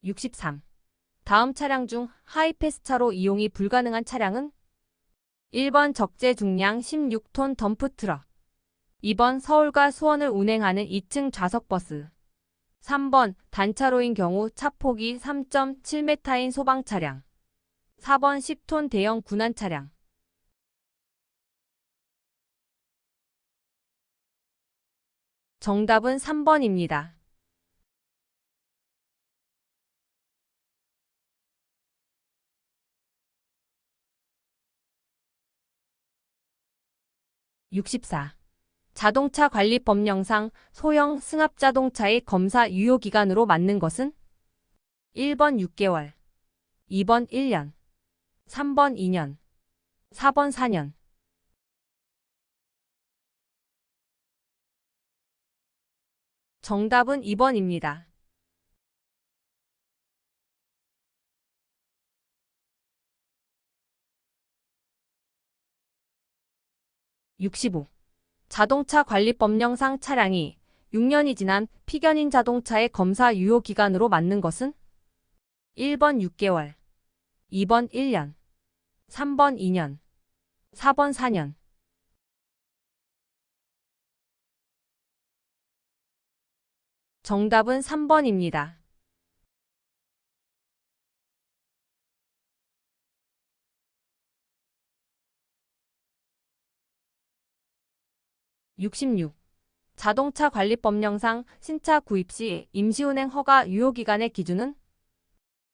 63. 다음 차량 중 하이패스차로 이용이 불가능한 차량은 1번 적재 중량 16톤 덤프트럭, 2번 서울과 수원을 운행하는 2층 좌석버스, 3번 단차로인 경우 차폭이 3.7m인 소방차량, 4번 10톤 대형 군안차량. 정답은 3번입니다. 64. 자동차 관리법령상 소형 승합자동차의 검사 유효기간으로 맞는 것은 1번 6개월, 2번 1년, 3번 2년, 4번 4년. 정답은 2번입니다. 65. 자동차 관리법령상 차량이 6년이 지난 피견인 자동차의 검사 유효기간으로 맞는 것은 1번 6개월, 2번 1년, 3번 2년, 4번 4년. 정답은 3번입니다. 66. 자동차 관리법령상 신차 구입 시 임시운행 허가 유효기간의 기준은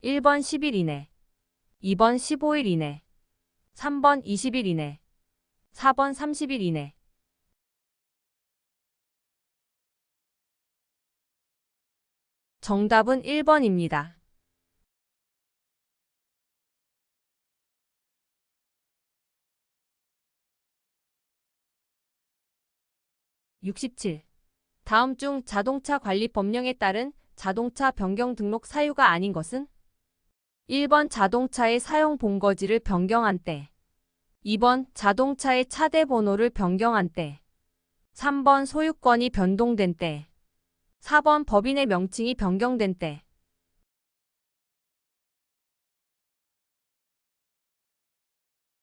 1번 10일 이내, 2번 15일 이내, 3번 20일 이내, 4번 30일 이내. 정답은 1번입니다. 67. 다음 중 자동차 관리 법령에 따른 자동차 변경 등록 사유가 아닌 것은? 1번 자동차의 사용 본거지를 변경한 때, 2번 자동차의 차대 번호를 변경한 때, 3번 소유권이 변동된 때, 4번 법인의 명칭이 변경된 때.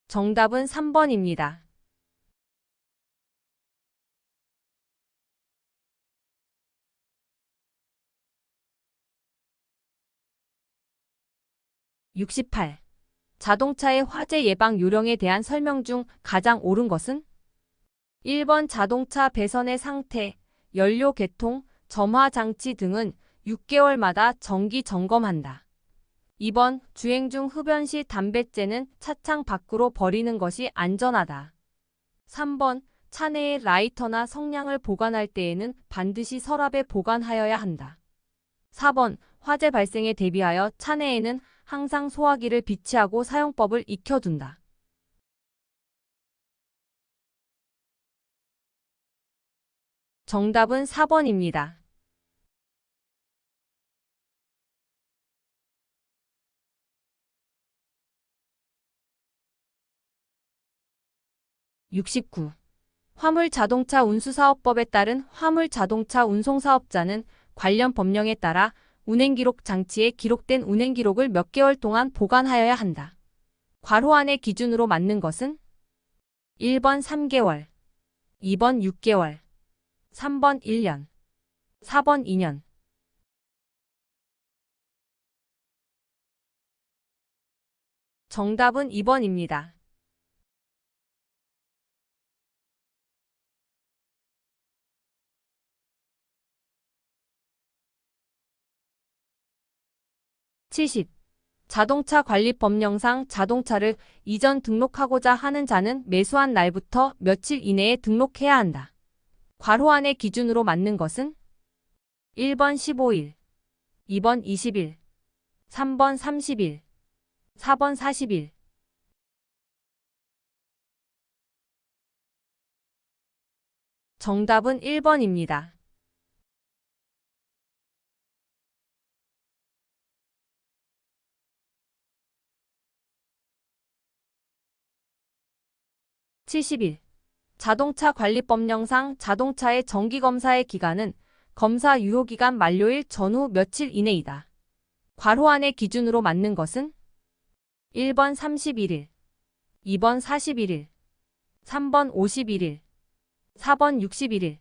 정답은 3번입니다. 68. 자동차의 화재 예방 요령에 대한 설명 중 가장 옳은 것은? 1번 자동차 배선의 상태, 연료 개통, 점화 장치 등은 6개월마다 정기 점검한다. 2번 주행 중 흡연 시 담뱃재는 차창 밖으로 버리는 것이 안전하다. 3번 차 내에 라이터나 성냥을 보관할 때에는 반드시 서랍에 보관하여야 한다. 4번 화재 발생에 대비하여 차 내에는 항상 소화기를 비치하고 사용법을 익혀둔다. 정답은 4번입니다. 69. 화물자동차 운수사업법에 따른 화물자동차 운송사업자는 관련 법령에 따라 운행기록 장치에 기록된 운행기록을 몇 개월 동안 보관하여야 한다. 괄호 안의 기준으로 맞는 것은? 1번 3개월, 2번 6개월, 3번 1년, 4번 2년. 정답은 2번입니다. 70. 자동차 관리법령상 자동차를 이전 등록하고자 하는 자는 매수한 날부터 며칠 이내에 등록해야 한다. 괄호 안의 기준으로 맞는 것은? 1번 15일, 2번 20일, 3번 30일, 4번 40일. 정답은 1번입니다. 71. 자동차 관리법령상 자동차의 정기검사의 기간은 검사 유효기간 만료일 전후 며칠 이내이다. 괄호 안의 기준으로 맞는 것은? 1번 31일, 2번 41일, 3번 51일, 4번 61일.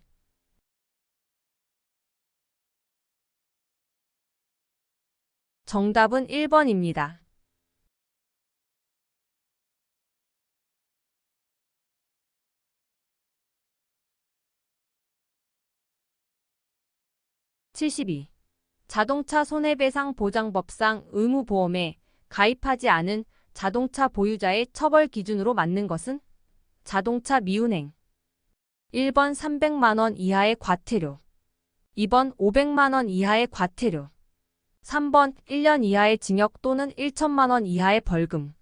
정답은 1번입니다. 72. 자동차 손해배상 보장법상 의무보험에 가입하지 않은 자동차 보유자의 처벌 기준으로 맞는 것은? 자동차 미운행. 1번 300만 원 이하의 과태료, 2번 500만 원 이하의 과태료, 3번 1년 이하의 징역 또는 1천만 원 이하의 벌금,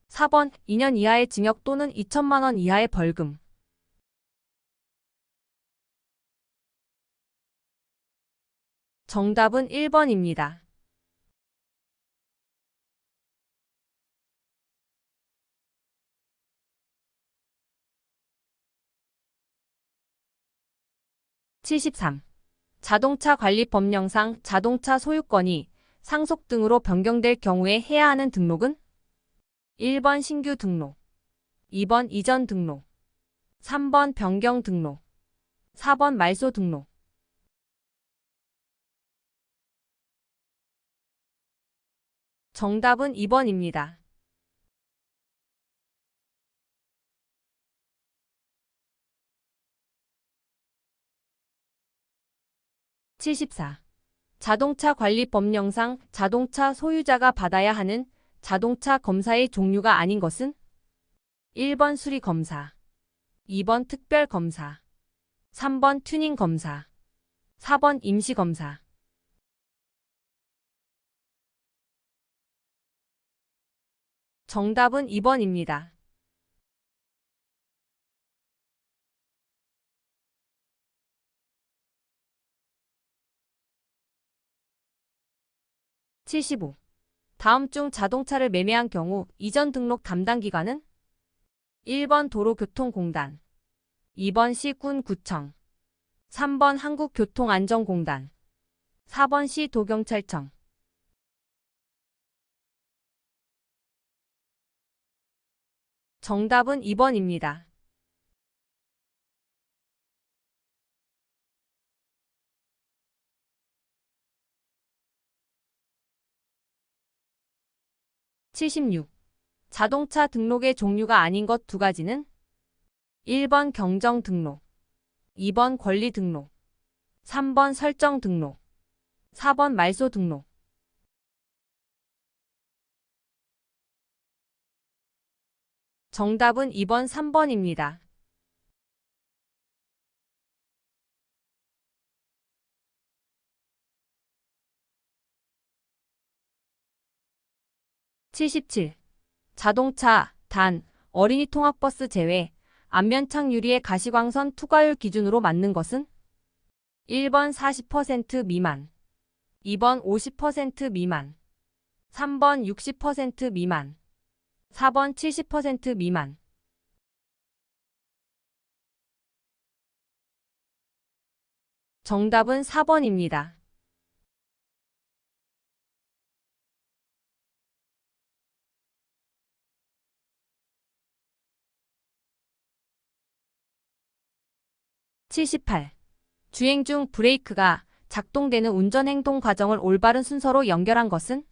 4번 2년 이하의 징역 또는 2천만 원 이하의 벌금. 정답은 1번입니다. 73. 자동차 관리 법령상 자동차 소유권이 상속 등으로 변경될 경우에 해야 하는 등록은? 1번 신규 등록, 2번 이전 등록, 3번 변경 등록, 4번 말소 등록. 정답은 2번입니다. 74. 자동차 관리 법령상 자동차 소유자가 받아야 하는 자동차 검사의 종류가 아닌 것은? 1번 수리검사, 2번 특별검사, 3번 튜닝검사, 4번 임시검사. 정답은 2번입니다. 75. 다음 중 자동차를 매매한 경우 이전 등록 담당 기관은? 1번 도로교통공단, 2번 시군구청, 3번 한국교통안전공단, 4번 시도경찰청. 정답은 2번입니다. 76. 자동차 등록의 종류가 아닌 것 두 가지는? 1번 경정 등록, 2번 권리 등록, 3번 설정 등록, 4번 말소 등록. 정답은 2번 3번입니다. 77. 자동차, 단, 어린이 통학버스 제외, 안면창 유리의 가시광선 투과율 기준으로 맞는 것은? 1번 40% 미만, 2번 50% 미만, 3번 60% 미만, 4번 70% 미만. 정답은 4번입니다. 78. 주행 중 브레이크가 작동되는 운전 행동 과정을 올바른 순서로 연결한 것은?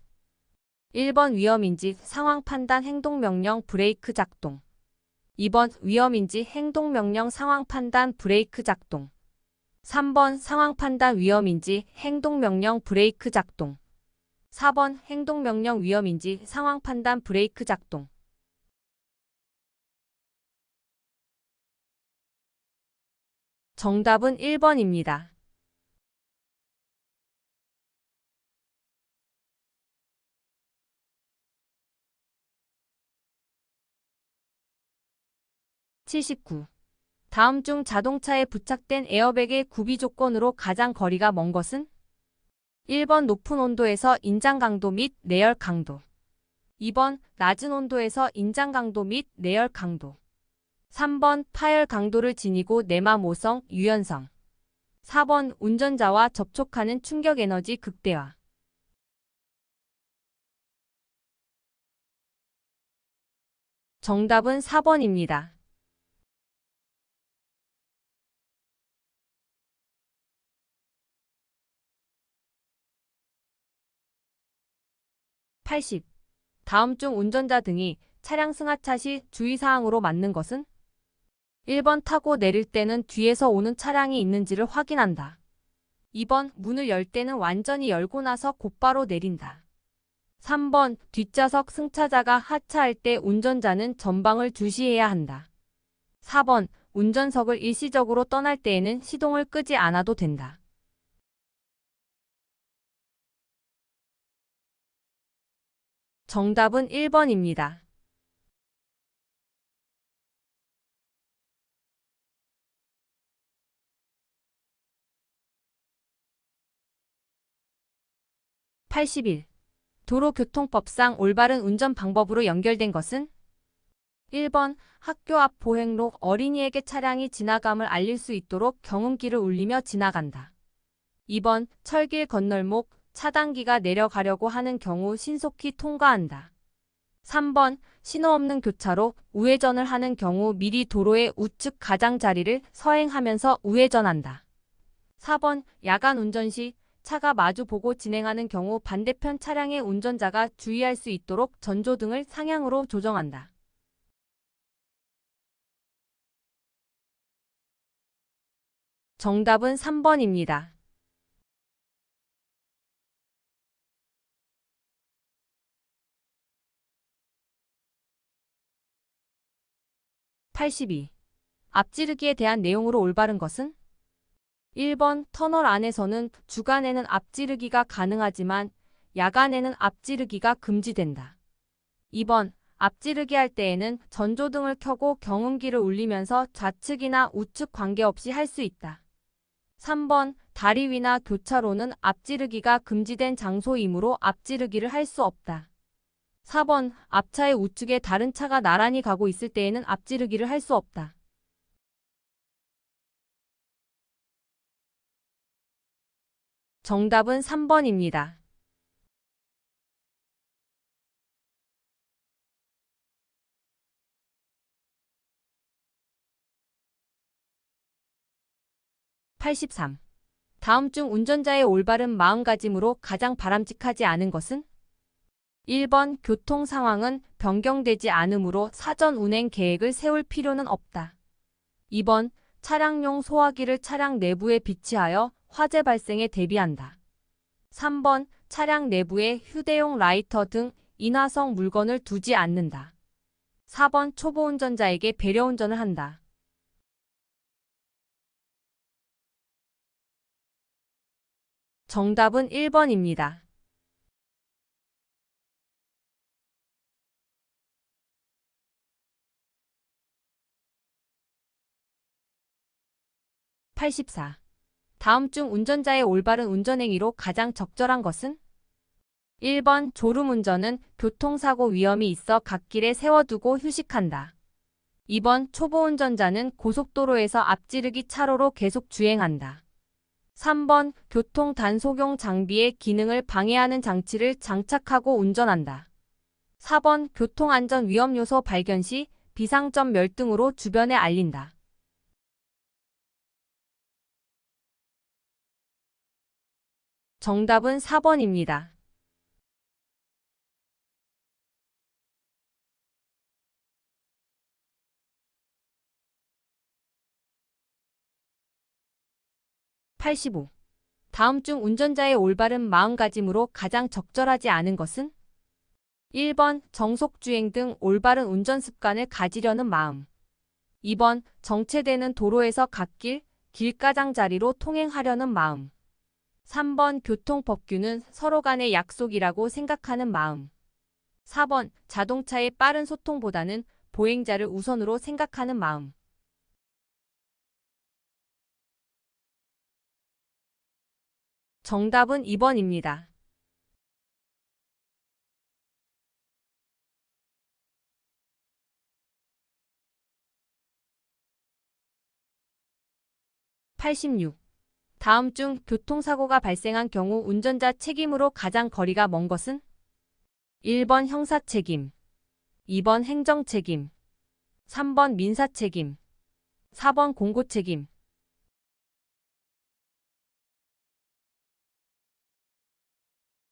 1번 위험인지 상황 판단 행동 명령 브레이크 작동, 2번 위험인지 행동 명령 상황 판단 브레이크 작동, 3번 상황 판단 위험인지 행동 명령 브레이크 작동, 4번 행동 명령 위험인지 상황 판단 브레이크 작동. 정답은 1번입니다. 79. 다음 중 자동차에 부착된 에어백의 구비 조건으로 가장 거리가 먼 것은? 1번 높은 온도에서 인장 강도 및 내열 강도, 2번 낮은 온도에서 인장 강도 및 내열 강도, 3번 파열 강도를 지니고 내마 모성, 유연성, 4번 운전자와 접촉하는 충격 에너지 극대화. 정답은 4번입니다. 80. 다음 중 운전자 등이 차량 승하차 시 주의사항으로 맞는 것은? 1번 타고 내릴 때는 뒤에서 오는 차량이 있는지를 확인한다. 2번 문을 열 때는 완전히 열고 나서 곧바로 내린다. 3번 뒷좌석 승차자가 하차할 때 운전자는 전방을 주시해야 한다. 4번 운전석을 일시적으로 떠날 때에는 시동을 끄지 않아도 된다. 정답은 1번입니다. 81. 도로교통법상 올바른 운전 방법으로 연결된 것은? 1번 학교 앞 보행로 어린이에게 차량이 지나감을 알릴 수 있도록 경운기를 울리며 지나간다. 2번 철길 건널목 차단기가 내려가려고 하는 경우 신속히 통과한다. 3번 신호 없는 교차로 우회전을 하는 경우 미리 도로의 우측 가장자리를 서행하면서 우회전한다. 4번 야간 운전 시 차가 마주보고 진행하는 경우 반대편 차량의 운전자가 주의할 수 있도록 전조등을 상향으로 조정한다. 정답은 3번입니다. 82. 앞지르기에 대한 내용으로 올바른 것은? 1번 터널 안에서는 주간에는 앞지르기가 가능하지만 야간에는 앞지르기가 금지된다. 2번 앞지르기 할 때에는 전조등을 켜고 경운기를 울리면서 좌측이나 우측 관계없이 할 수 있다. 3번 다리 위나 교차로는 앞지르기가 금지된 장소이므로 앞지르기를 할 수 없다. 4번 앞차의 우측에 다른 차가 나란히 가고 있을 때에는 앞지르기를 할 수 없다. 정답은 3번입니다. (83) 다음 중 운전자의 올바른 마음가짐으로 가장 바람직하지 않은 것은? 1번 교통 상황은 변경되지 않으므로 사전 운행 계획을 세울 필요는 없다. 2번 차량용 소화기를 차량 내부에 비치하여 화재 발생에 대비한다. 3번 차량 내부에 휴대용 라이터 등 인화성 물건을 두지 않는다. 4번 초보 운전자에게 배려 운전을 한다. 정답은 1번입니다. (84) 다음 중 운전자의 올바른 운전행위로 가장 적절한 것은? 1번 졸음운전은 교통사고 위험이 있어 갓길에 세워두고 휴식한다. 2번 초보 운전자는 고속도로에서 앞지르기 차로로 계속 주행한다. 3번 교통 단속용 장비의 기능을 방해하는 장치를 장착하고 운전한다. 4번 교통안전 위험 요소 발견 시 비상점 멸등으로 주변에 알린다. 정답은 4번입니다. (85) 다음 중 운전자의 올바른 마음가짐으로 가장 적절하지 않은 것은? 1번 정속주행 등 올바른 운전 습관을 가지려는 마음. 2번 정체되는 도로에서 갓길, 길가장자리로 통행하려는 마음. 3번 교통법규는 서로 간의 약속이라고 생각하는 마음. 4번 자동차의 빠른 소통보다는 보행자를 우선으로 생각하는 마음. 정답은 2번입니다. (86) 다음 중 교통사고가 발생한 경우 운전자 책임으로 가장 거리가 먼 것은? 1번 형사책임, 2번 행정책임, 3번 민사책임, 4번 공고책임.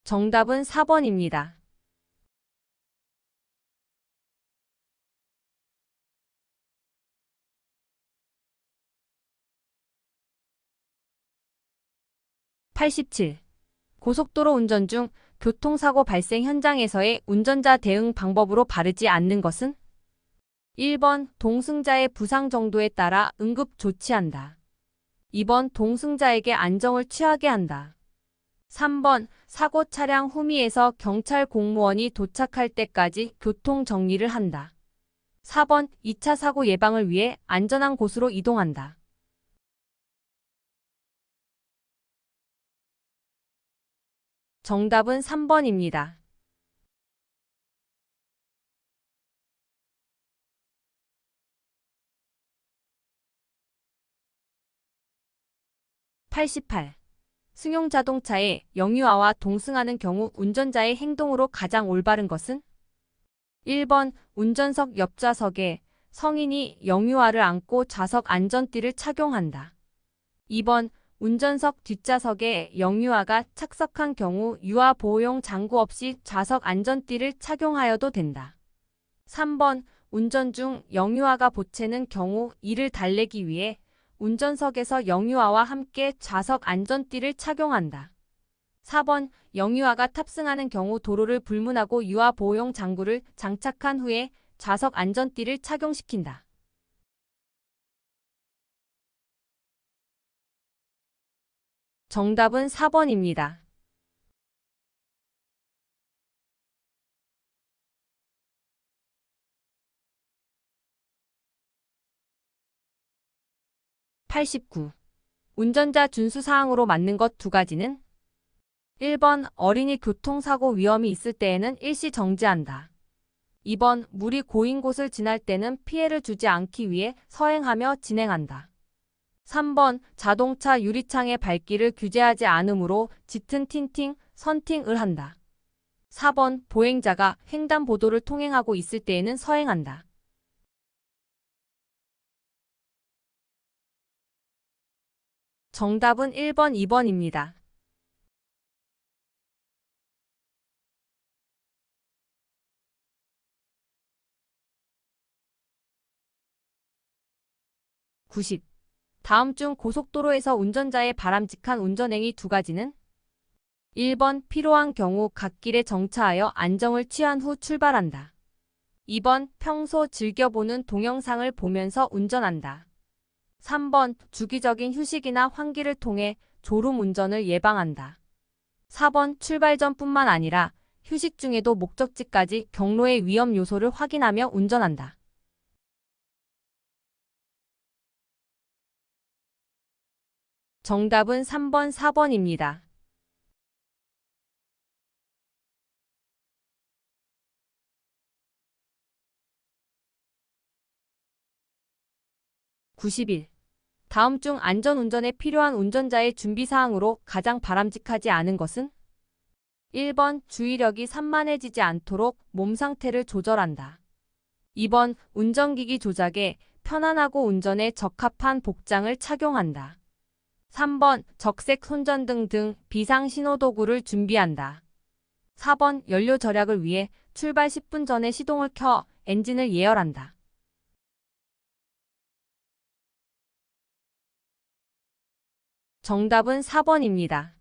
정답은 4번입니다. (87) 고속도로 운전 중 교통사고 발생 현장에서의 운전자 대응 방법으로 바르지 않는 것은? 1번 동승자의 부상 정도에 따라 응급 조치한다. 2번 동승자에게 안정을 취하게 한다. 3번 사고 차량 후미에서 경찰 공무원이 도착할 때까지 교통 정리를 한다. 4번 2차 사고 예방을 위해 안전한 곳으로 이동한다. 정답은 3번입니다. (88) 승용 자동차에 영유아와 동승하는 경우 운전자의 행동으로 가장 올바른 것은? 1번 운전석 옆좌석에 성인이 영유아를 안고 좌석 안전띠를 착용한다. 2번 운전석 뒷좌석에 영유아가 착석한 경우 유아 보호용 장구 없이 좌석 안전띠를 착용하여도 된다. 3번 운전 중 영유아가 보채는 경우 이를 달래기 위해 운전석에서 영유아와 함께 좌석 안전띠를 착용한다. 4번 영유아가 탑승하는 경우 도로를 불문하고 유아 보호용 장구를 장착한 후에 좌석 안전띠를 착용시킨다. 정답은 4번입니다. 89. 운전자 준수사항으로 맞는 것 두 가지는 1번 어린이 교통사고 위험이 있을 때에는 일시 정지한다. 2번 물이 고인 곳을 지날 때는 피해를 주지 않기 위해 서행하며 진행한다. 3번 자동차 유리창의 밝기를 규제하지 않으므로 짙은 틴팅, 선팅을 한다. 4번 보행자가 횡단보도를 통행하고 있을 때에는 서행한다. 정답은 1번, 2번입니다. 90. 다음 중 고속도로에서 운전자의 바람직한 운전행위 두 가지는 1번 필요한 경우 갓길에 정차하여 안정을 취한 후 출발한다. 2번 평소 즐겨보는 동영상을 보면서 운전한다. 3번 주기적인 휴식이나 환기를 통해 졸음 운전을 예방한다. 4번 출발 전뿐만 아니라 휴식 중에도 목적지까지 경로의 위험 요소를 확인하며 운전한다. 정답은 3번, 4번입니다. 91. 다음 중 안전운전에 필요한 운전자의 준비사항으로 가장 바람직하지 않은 것은 1번 주의력이 산만해지지 않도록 몸 상태를 조절한다. 2번 운전기기 조작에 편안하고 운전에 적합한 복장을 착용한다. 3번 적색 손전등 등 비상신호도구를 준비한다. 4번 연료 절약을 위해 출발 10분 전에 시동을 켜 엔진을 예열한다. 정답은 4번입니다.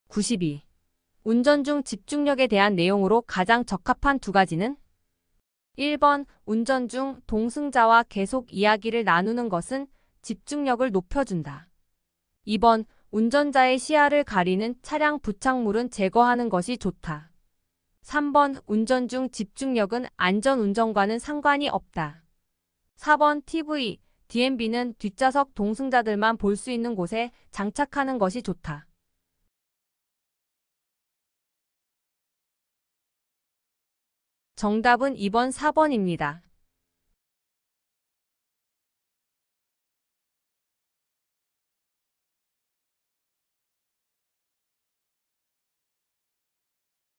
92. 운전 중 집중력에 대한 내용으로 가장 적합한 두 가지는 1번 운전 중 동승자와 계속 이야기를 나누는 것은 집중력을 높여준다. 2번 운전자의 시야를 가리는 차량 부착물은 제거하는 것이 좋다. 3번 운전 중 집중력은 안전운전과는 상관이 없다. 4번 TV, DMB는 뒷좌석 동승자들만 볼 수 있는 곳에 장착하는 것이 좋다. 정답은 2번, 4번입니다.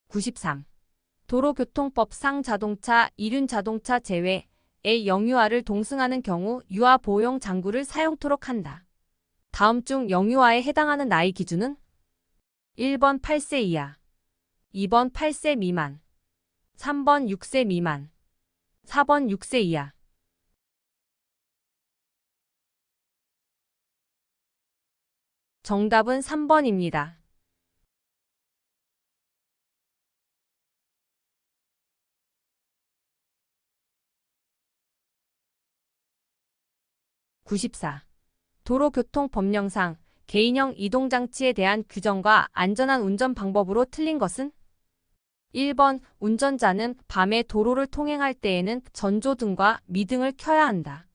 93. 도로교통법상 자동차, 이륜자동차 제외의 영유아를 동승하는 경우 유아 보호용 장구를 사용토록 한다. 다음 중 영유아에 해당하는 나이 기준은 1번 8세 이하, 2번 8세 미만, 3번 6세 미만, 4번 6세 이하. 정답은 3번입니다. 94. 도로교통법령상 개인형 이동장치에 대한 규정과 안전한 운전 방법으로 틀린 것은 1번 운전자는 밤에 도로를 통행할 때에는 전조등과 미등을 켜야 한다.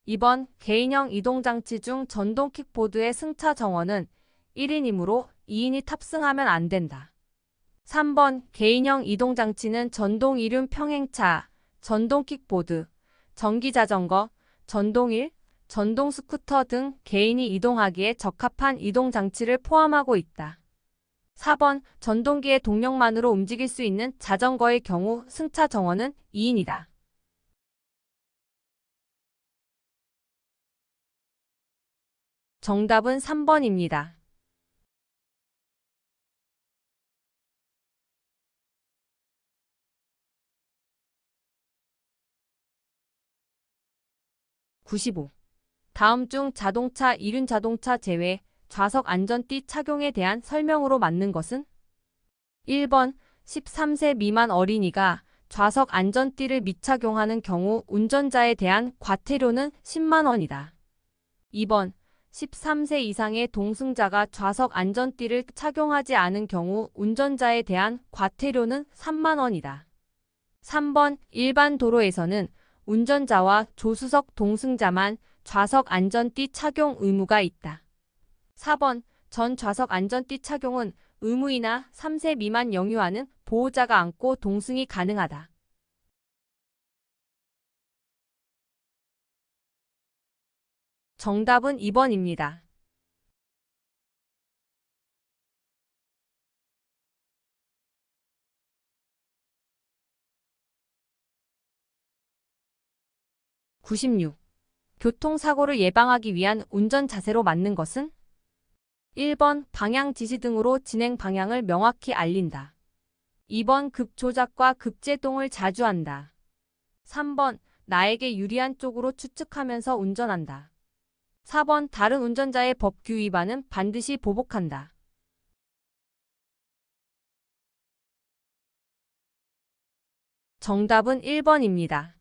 2번 개인형 이동장치 중 전동 킥보드의 승차 정원은 1인이므로 2인이 탑승하면 안 된다. 3번 개인형 이동장치는 전동 이륜 평행차, 전동 킥보드, 전기자전거, 전동일, 전동 스쿠터 등 개인이 이동하기에 적합한 이동장치를 포함하고 있다. 4번 전동기의 동력만으로 움직일 수 있는 자전거의 경우 승차 정원은 2인이다. 정답은 3번입니다. 95. 다음 중 자동차, 이륜자동차 제외 좌석 안전띠 착용에 대한 설명으로 맞는 것은 1번 13세 미만 어린이가 좌석 안전띠를 미착용하는 경우 운전자에 대한 과태료는 10만 원이다. 2번 13세 이상의 동승자가 좌석 안전띠를 착용하지 않은 경우 운전자에 대한 과태료는 3만 원이다. 3번 일반 도로에서는 운전자와 조수석 동승자만 좌석 안전띠 착용 의무가 있다. 4번 전 좌석 안전띠 착용은 의무이나 3세 미만 영유아는 보호자가 안고 동승이 가능하다. 정답은 2번입니다. (96) 교통사고를 예방하기 위한 운전 자세로 맞는 것은? 1번 방향 지시 등으로 진행 방향을 명확히 알린다. 2번 급 조작과 급제동을 자주 한다. 3번 나에게 유리한 쪽으로 추측하면서 운전한다. 4번 다른 운전자의 법규 위반은 반드시 보복한다. 정답은 1번입니다.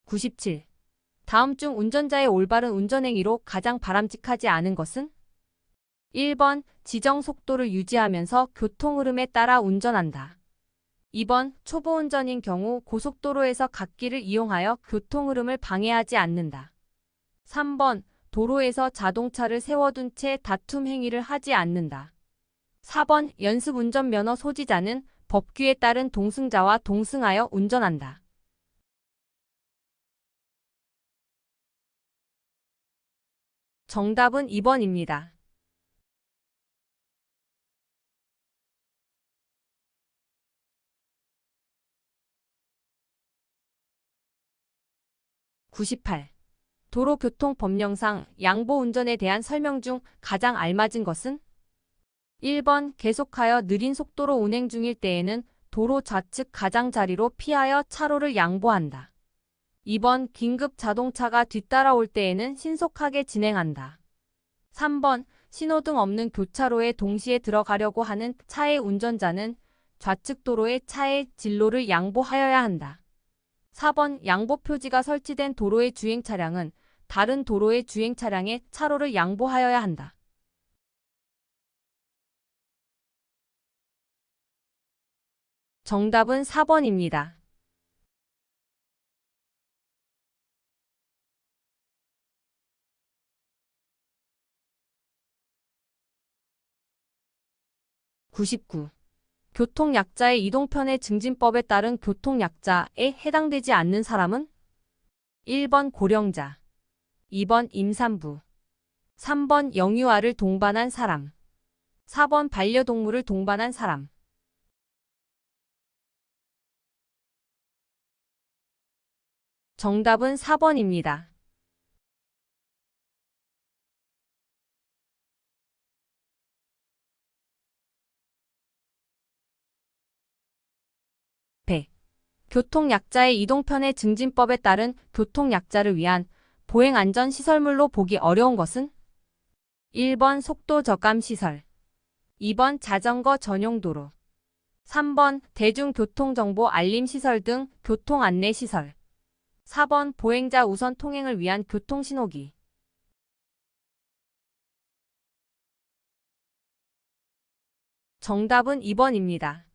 (97) 다음 중 운전자의 올바른 운전행위로 가장 바람직하지 않은 것은? 1번 지정 속도를 유지하면서 교통 흐름에 따라 운전한다. 2번 초보 운전인 경우 고속도로에서 갓길을 이용하여 교통 흐름을 방해하지 않는다. 3번 도로에서 자동차를 세워둔 채 다툼 행위를 하지 않는다. 4번 연습 운전면허 소지자는 법규에 따른 동승자와 동승하여 운전한다. 정답은 2번입니다. (98) 도로교통법령상 양보 운전에 대한 설명 중 가장 알맞은 것은? 1번 계속하여 느린 속도로 운행 중일 때에는 도로 좌측 가장자리로 피하여 차로를 양보한다. 2번 긴급 자동차가 뒤따라올 때에는 신속하게 진행한다. 3번 신호등 없는 교차로에 동시에 들어가려고 하는 차의 운전자는 좌측 도로의 차의 진로를 양보하여야 한다. 4번 양보 표지가 설치된 도로의 주행 차량은 다른 도로의 주행 차량의 차로를 양보하여야 한다. 정답은 4번입니다. (99) 교통약자의 이동편의 증진법에 따른 교통약자에 해당되지 않는 사람은? 1번 고령자, 2번 임산부, 3번 영유아를 동반한 사람, 4번 반려동물을 동반한 사람. 정답은 4번입니다. (100) 교통약자의 이동편의 증진법에 따른 교통약자를 위한 보행안전시설물로 보기 어려운 것은? 1번 속도 저감시설, 2번 자전거 전용도로, 3번 대중교통정보 알림시설 등 교통안내시설, 4번 보행자 우선 통행을 위한 교통신호기. 정답은 2번입니다.